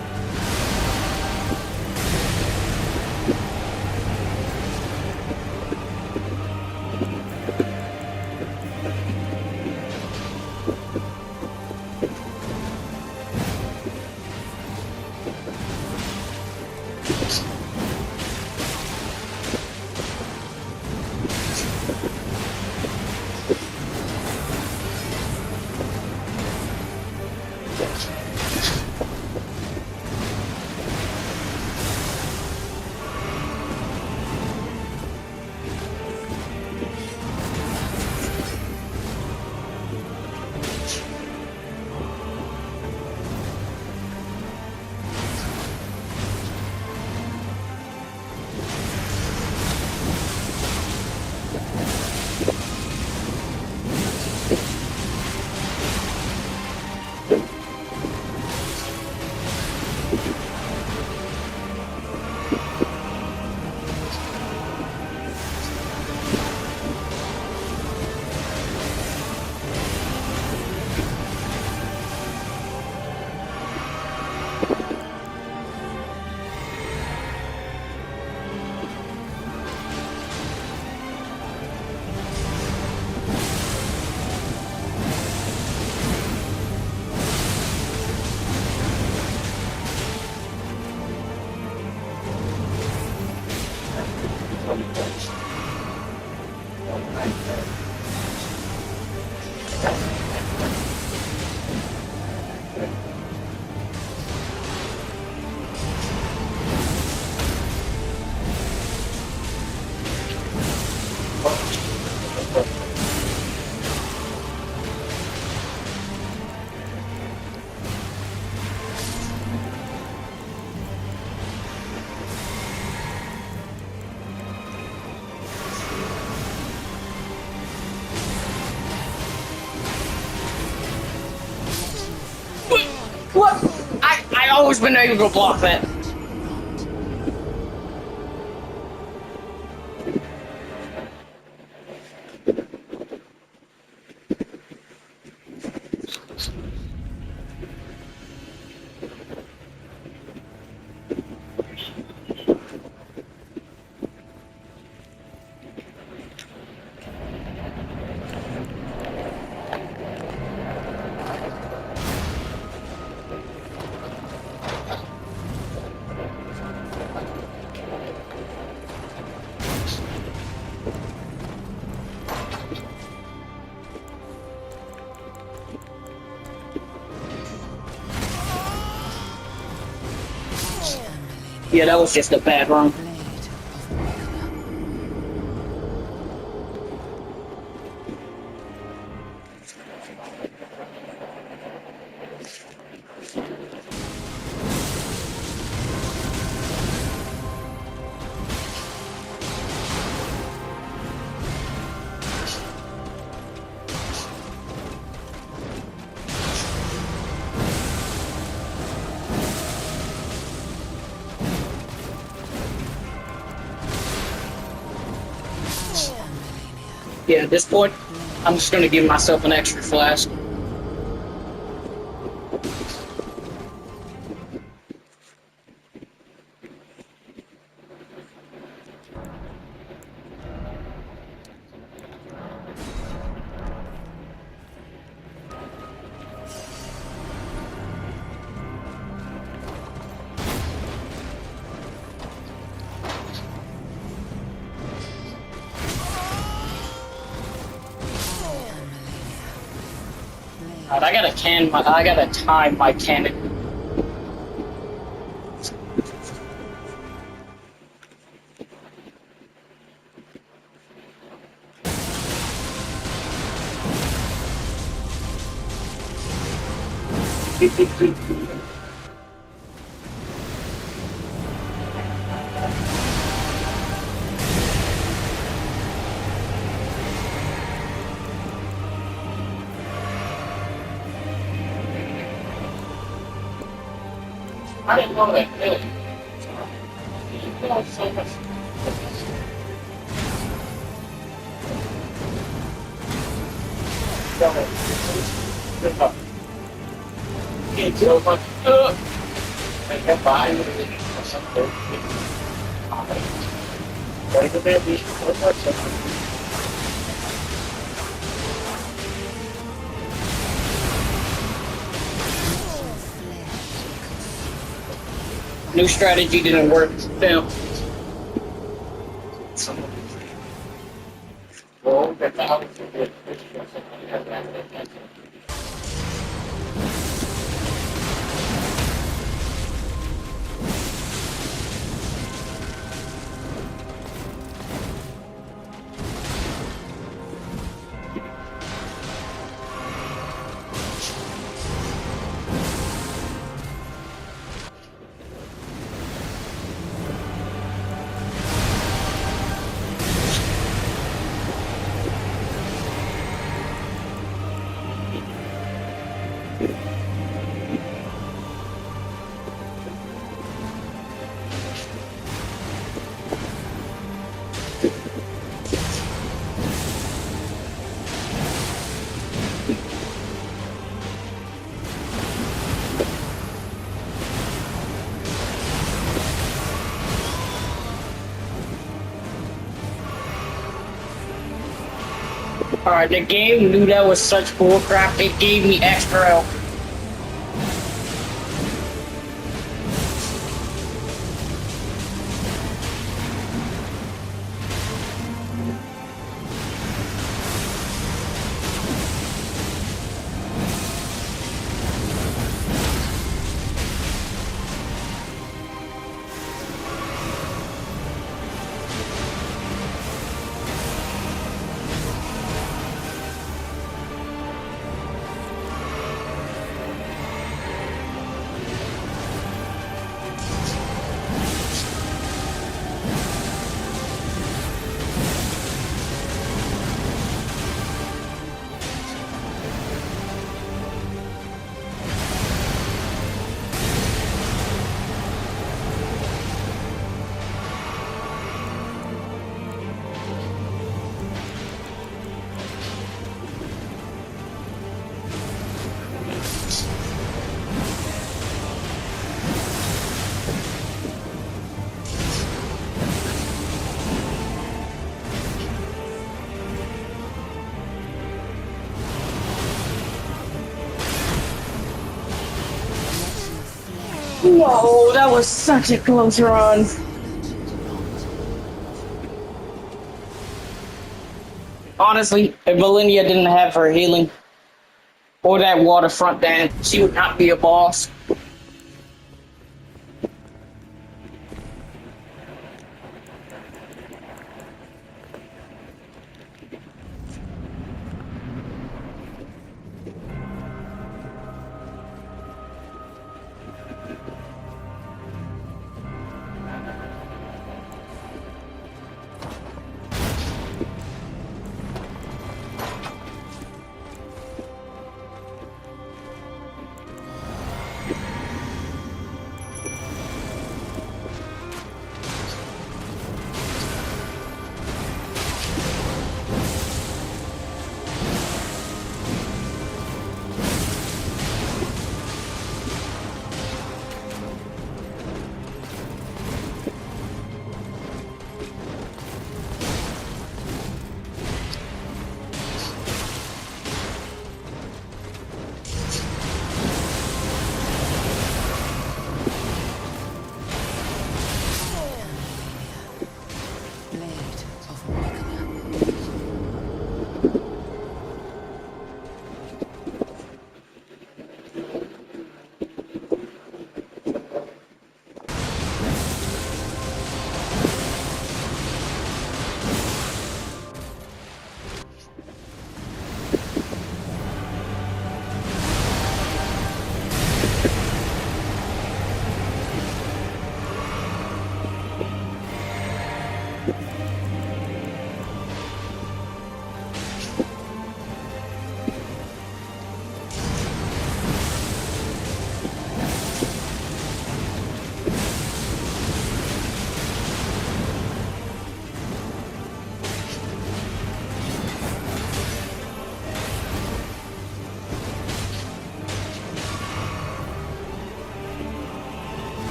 What? I always been able to block that. Yeah, that was just a bad run. Yeah, at this point, I'm just gonna give myself an extra flask. I gotta time my cannon.
I didn't know that. Really. You know so much. Go ahead. Good luck. get so much like that buy or something. Right to that beach so much.
New strategy didn't work. Damn.
Well, that's how it's good.
Alright, the game knew that was such bullcrap, it gave me extra health. Whoa, that was such a close run. Honestly, if Millennia didn't have her healing or that waterfront dance, she would not be a boss.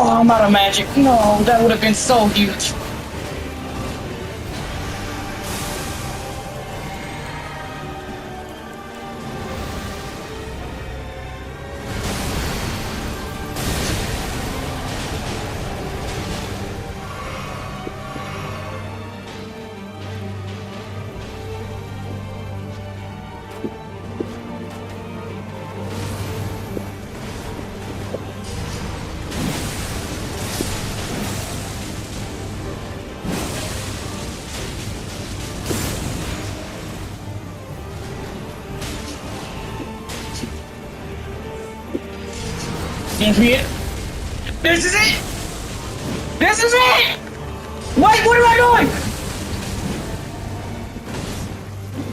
Oh, I'm out of magic. No, that would have been so huge. This is it. This is it. This is it. Wait, what am I doing?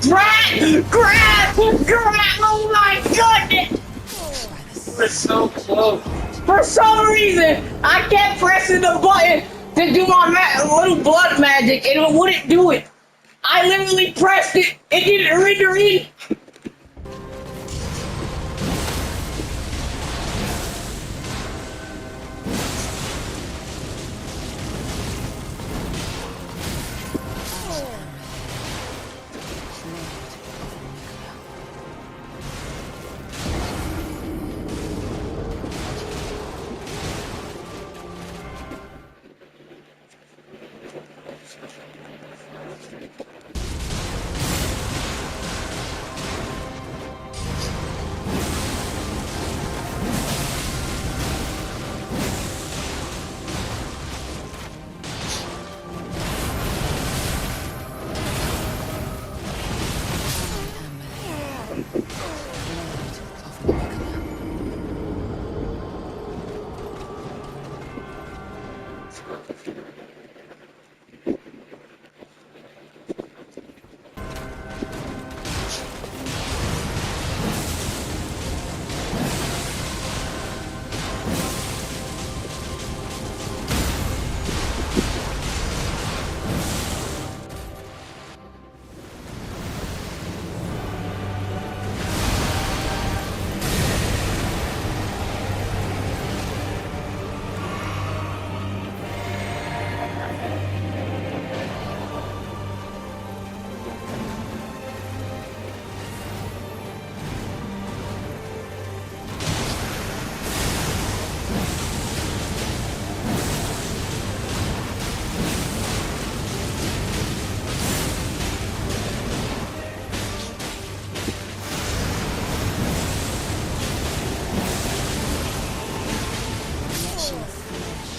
Grab! Grab! Grab! Oh my goodness!
We're so close.
For some reason, I kept pressing the button to do my little blood magic and it wouldn't do it. I literally pressed it. It didn't render in.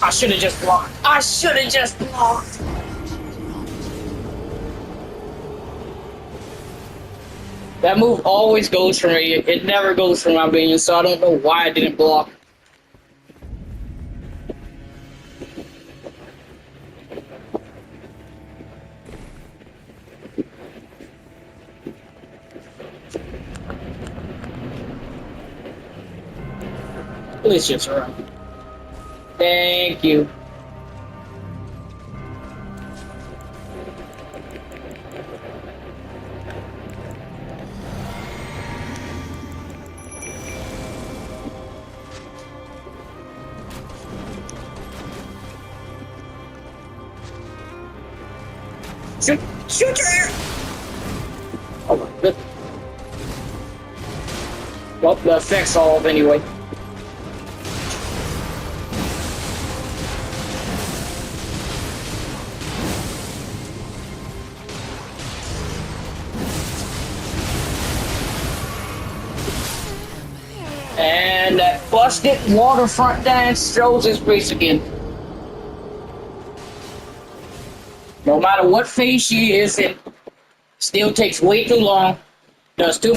I should have just blocked. I should have just blocked. That move always goes for me. It never goes for my minion, so I don't know why I didn't block. Please just run. Thank you. Shoot! Shoot her! Oh my goodness. Well, the effect's all anyway. And that busted waterfront dance shows his face again. No matter what phase she is in, still takes way too long, does too.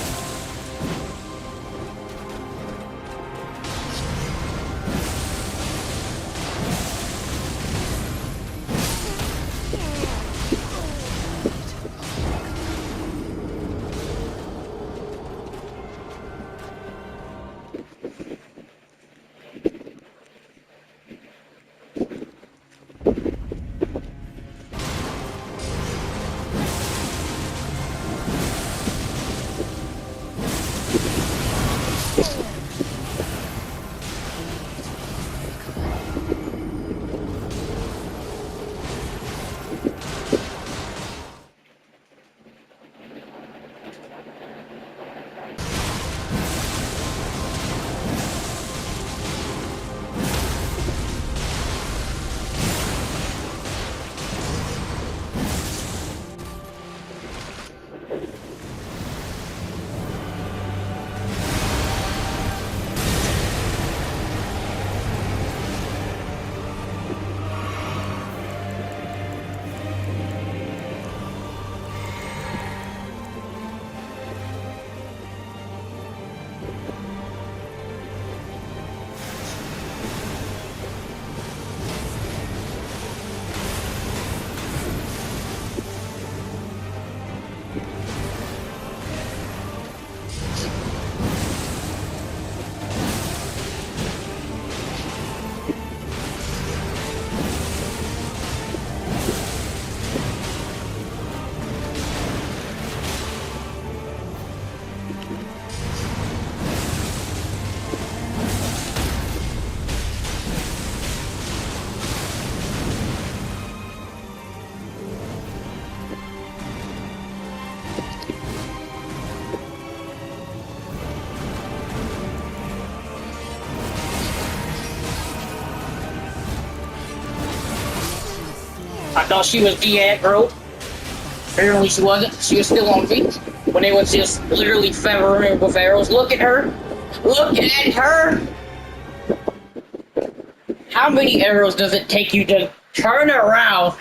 I thought she was dead, bro. Apparently she wasn't. She was still on feet when they was just literally feathering with arrows. Look at her. Look at her. How many arrows does it take you to turn around?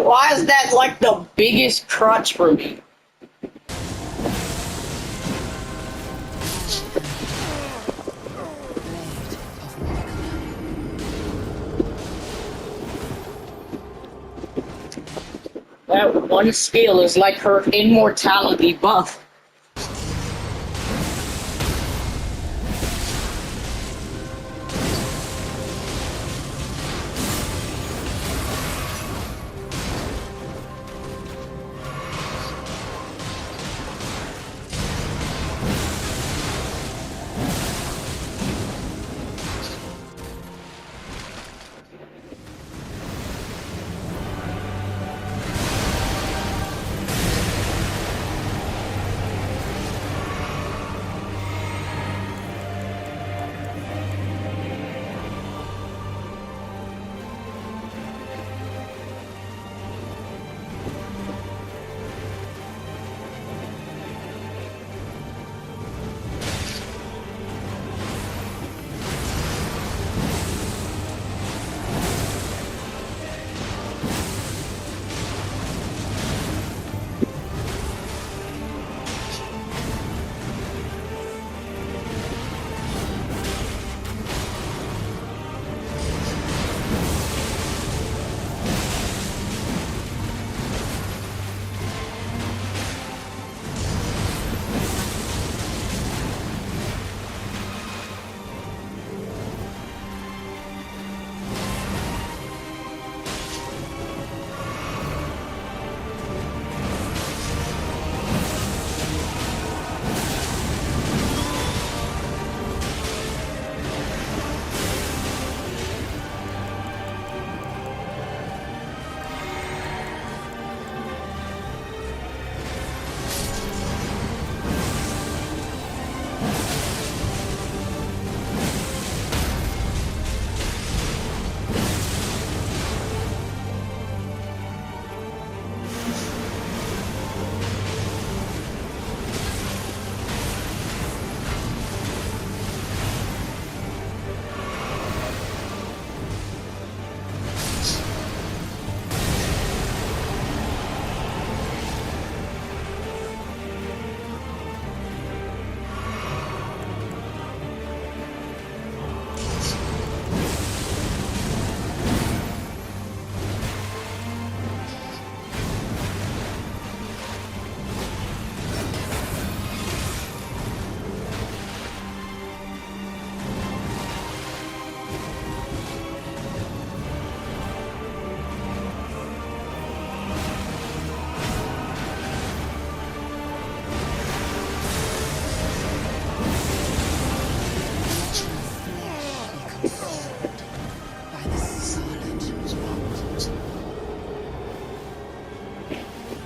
Why is that like the biggest crutch for me? That one skill is like her immortality buff.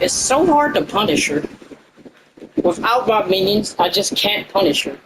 It's so hard to punish her. Without my minions, I just can't punish her.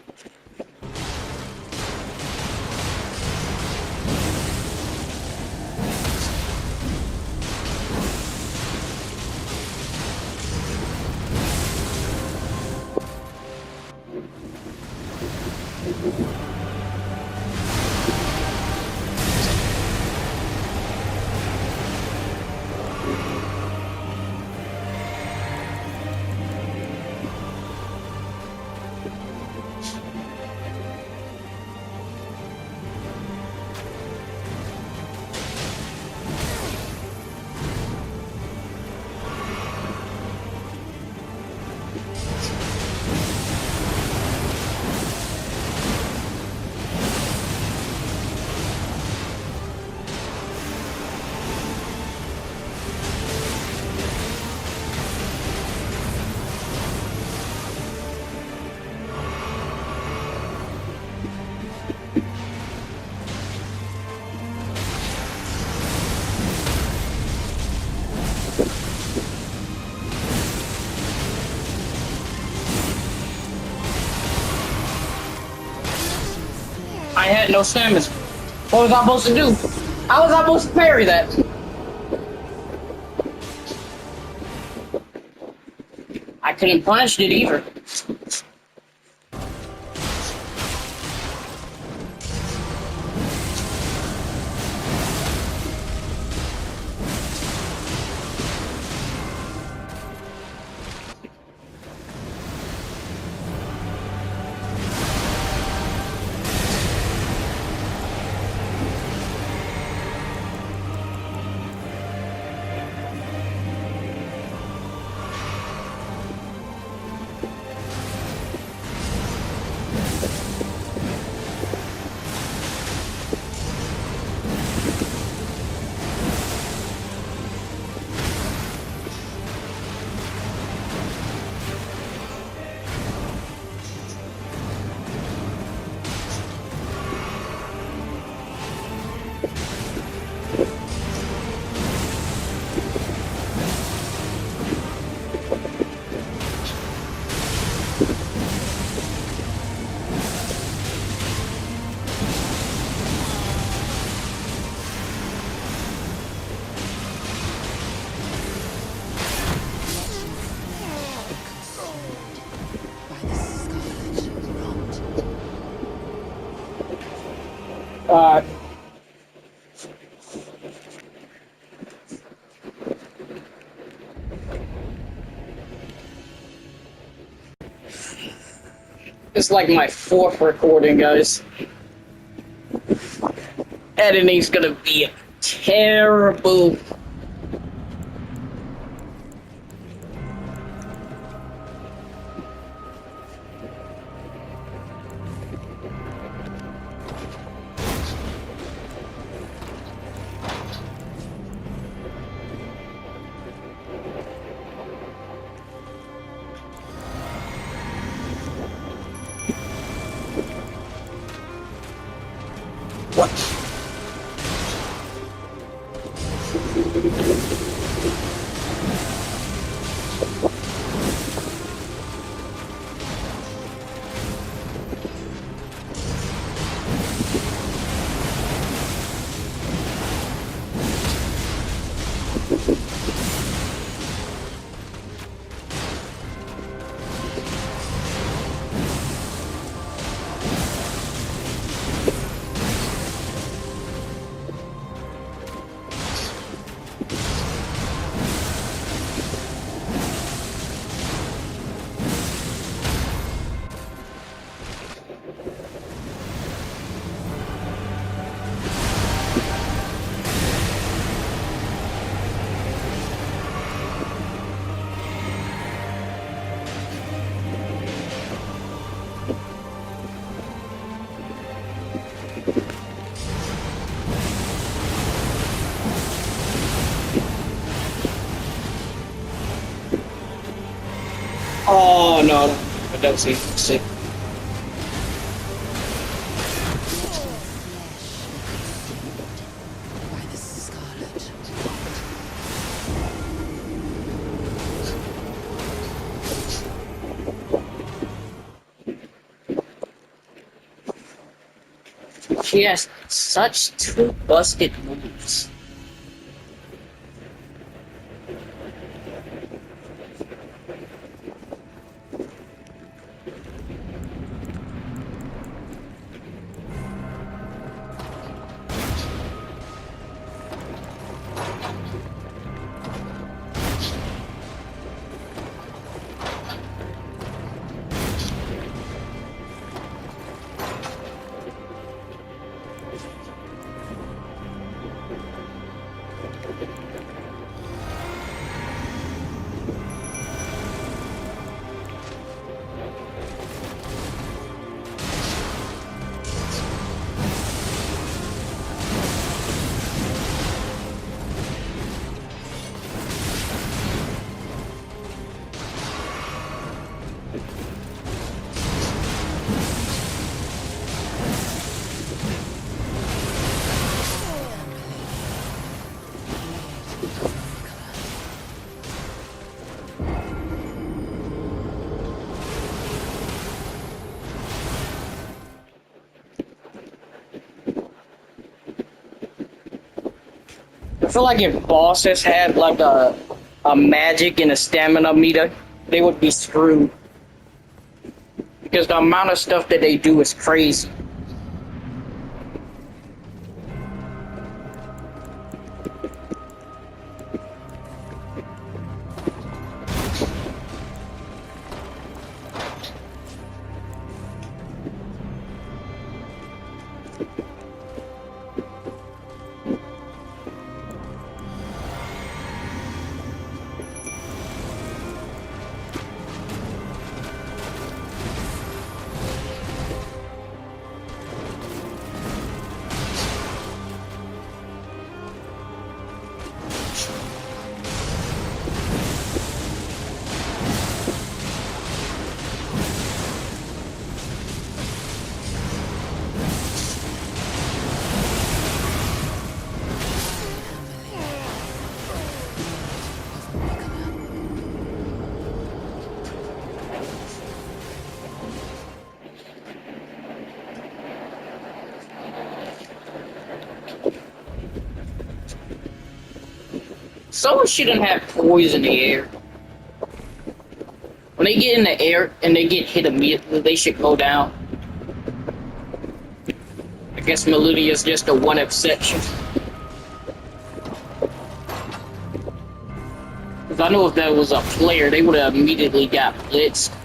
I had no stamina. What was I supposed to do? How was I supposed to parry that? I couldn't punish it either. Uh, it's like my fourth recording, guys. Editing's gonna be terrible. What? Oh no, I don't see.
By the scarlet.
She has such two busted moves. I feel like if bosses had like a magic and a stamina meter, they would be screwed. Because the amount of stuff that they do is crazy. Someone shouldn't have poise in the air. When they get in the air and they get hit immediately, they should go down. I guess Meludia is just the one exception. If I know if that was a player, they would have immediately got blitzed.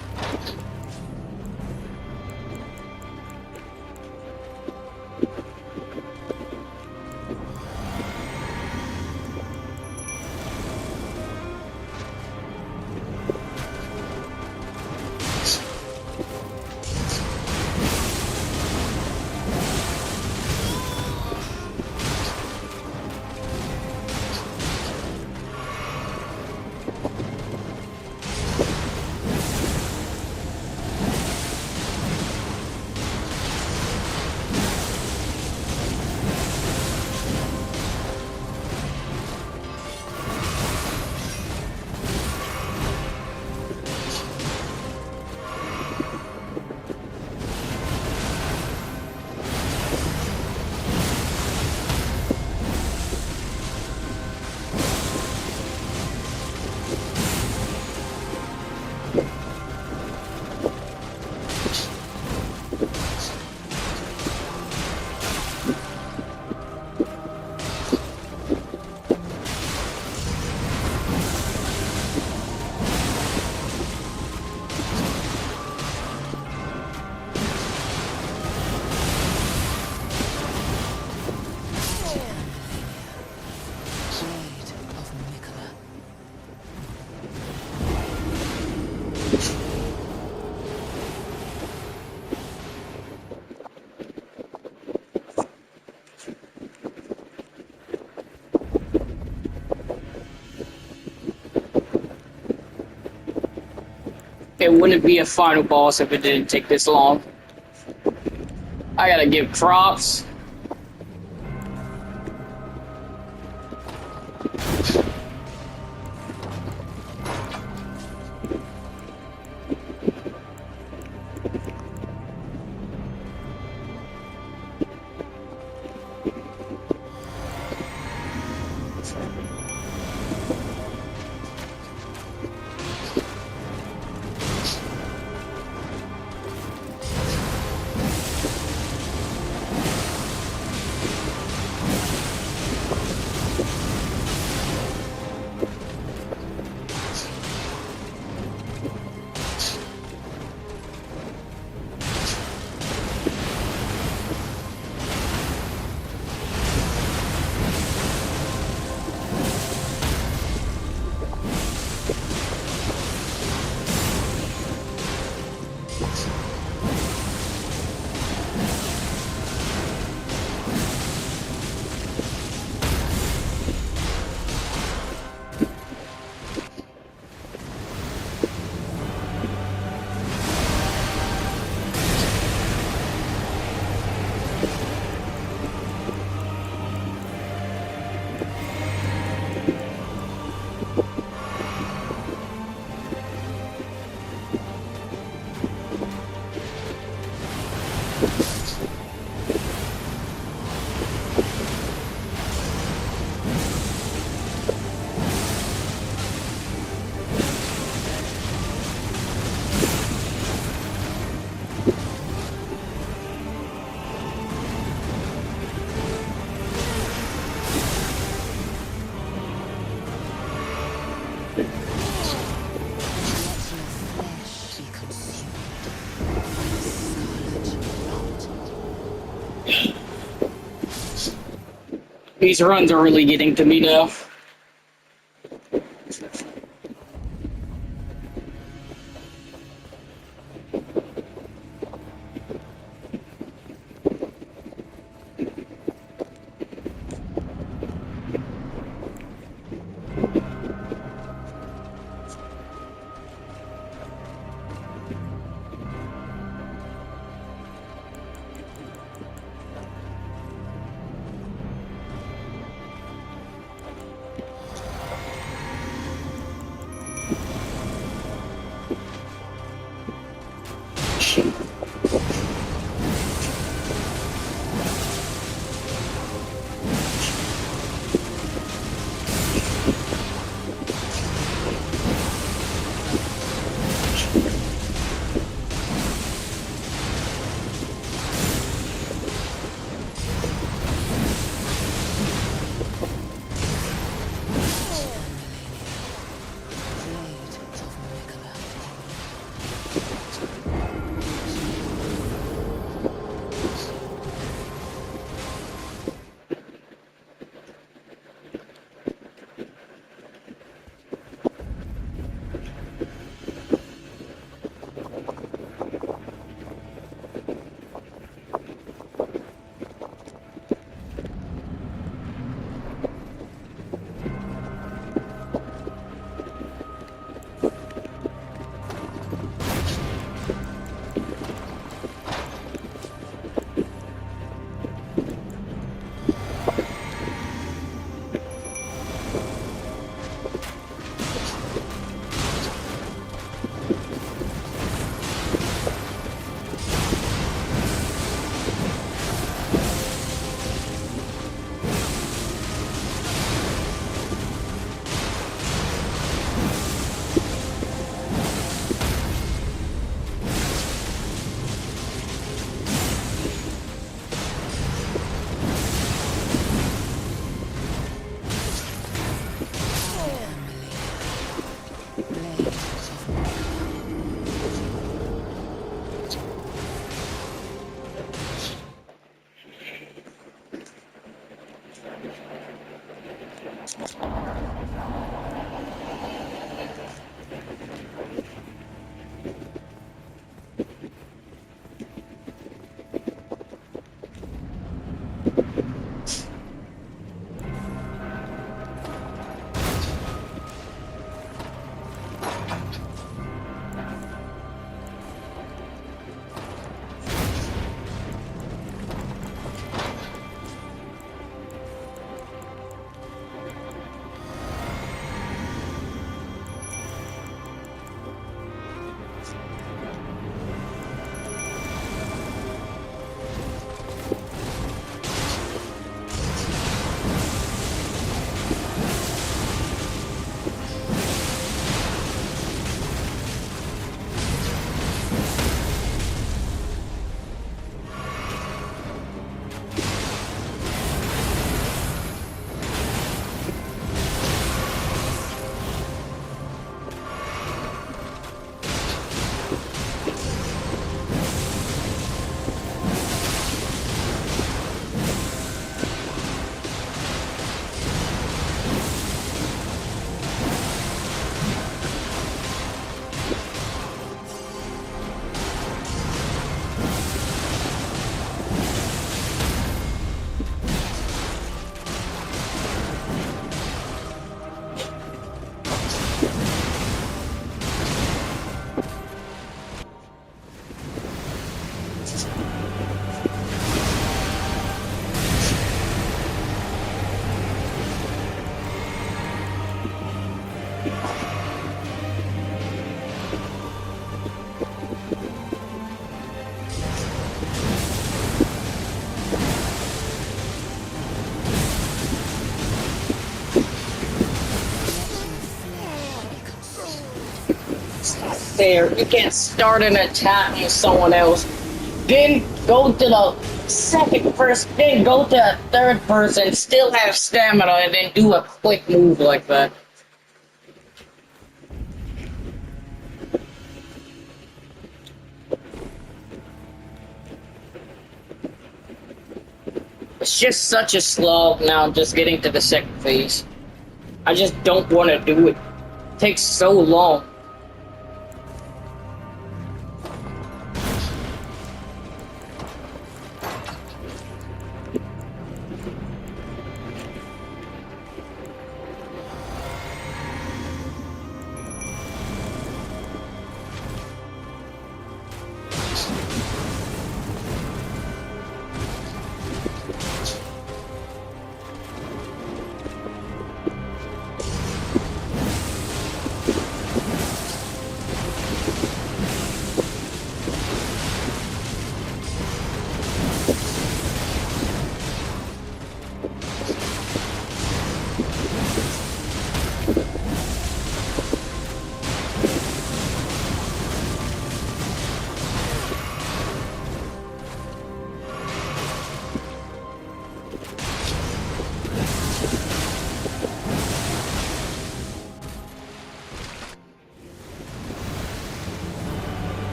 It wouldn't be a final boss if it didn't take this long. I gotta give props. These runs are really getting to me now. There, you can't start an attack on someone else, then go to the second person, then go to the third person, still have stamina, and then do a quick move like that. It's just such a slog now, just getting to the second phase. I just don't want to do it. It takes so long.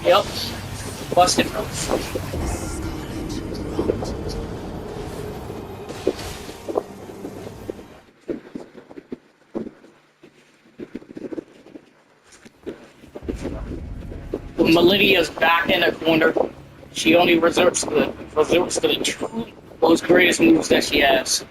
Yep. Busted. Melidia's back in the corner. She only resorts to the two most greatest moves that she has.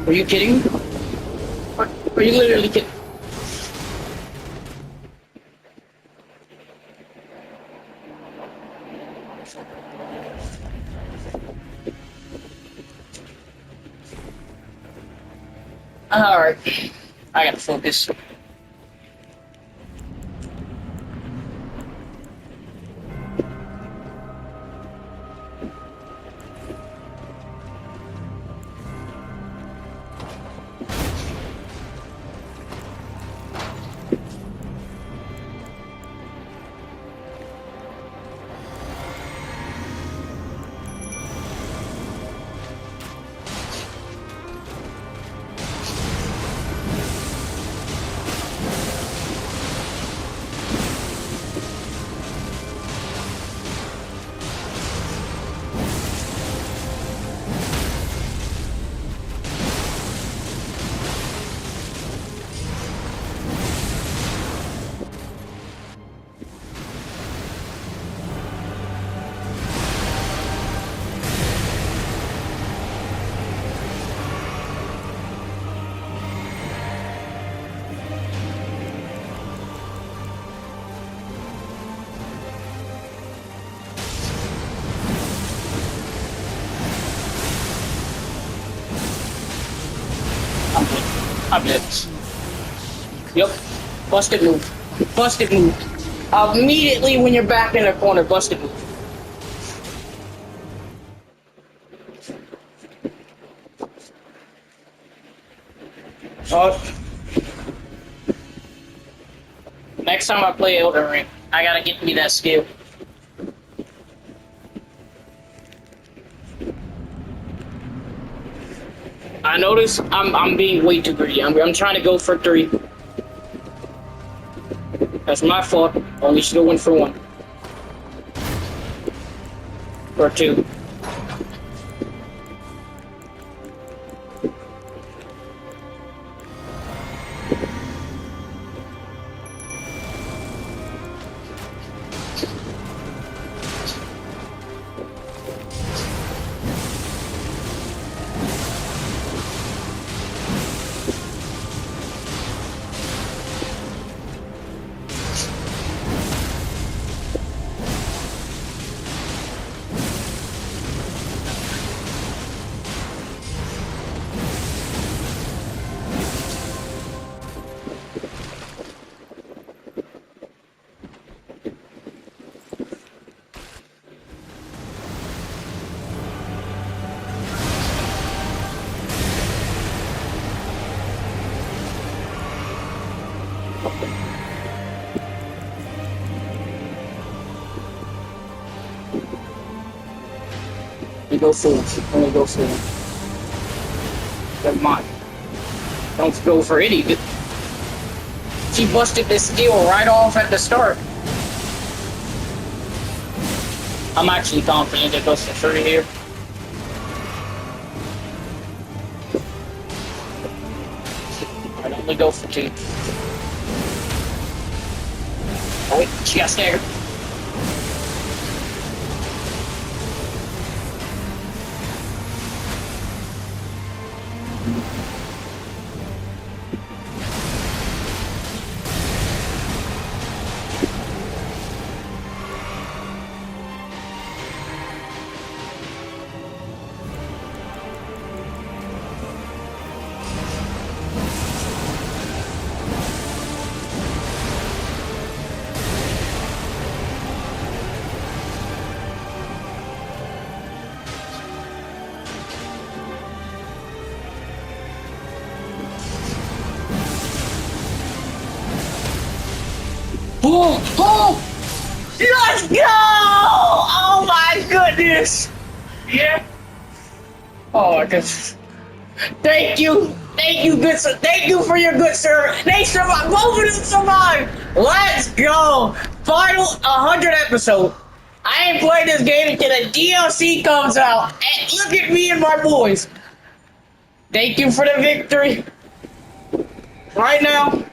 Are you kidding me? Are you literally kidding? Alright. I gotta focus. I'm dead. Yep. Busted move. Busted move. Immediately when you're back in the corner, busted move. Oh. Next time I play Elden Ring, I gotta get me that skill. I notice I'm being way too greedy. I'm trying to go for 3. That's my fault. Only should have went for 1. Or 2. You go for it. Only go for it. Never mind. Don't go for it either. She busted this skill right off at the start. I'm actually confident it goes for 3 here. I'd only go for 2. Oh wait, she got staggered. Oh, oh! Let's go! Oh my goodness!
Yeah.
Oh my goodness. Thank you! Thank you, good sir. Thank you for your good service. They survived! Both of them survived! Let's go! Final 100 episode. I ain't playing this game until the DLC comes out. And look at me and my boys. Thank you for the victory. Right now,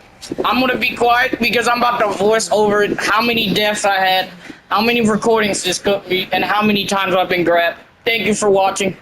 I'm gonna be quiet because I'm about to voice over how many deaths I had, how many recordings this took me, and how many times I've been grabbed. Thank you for watching.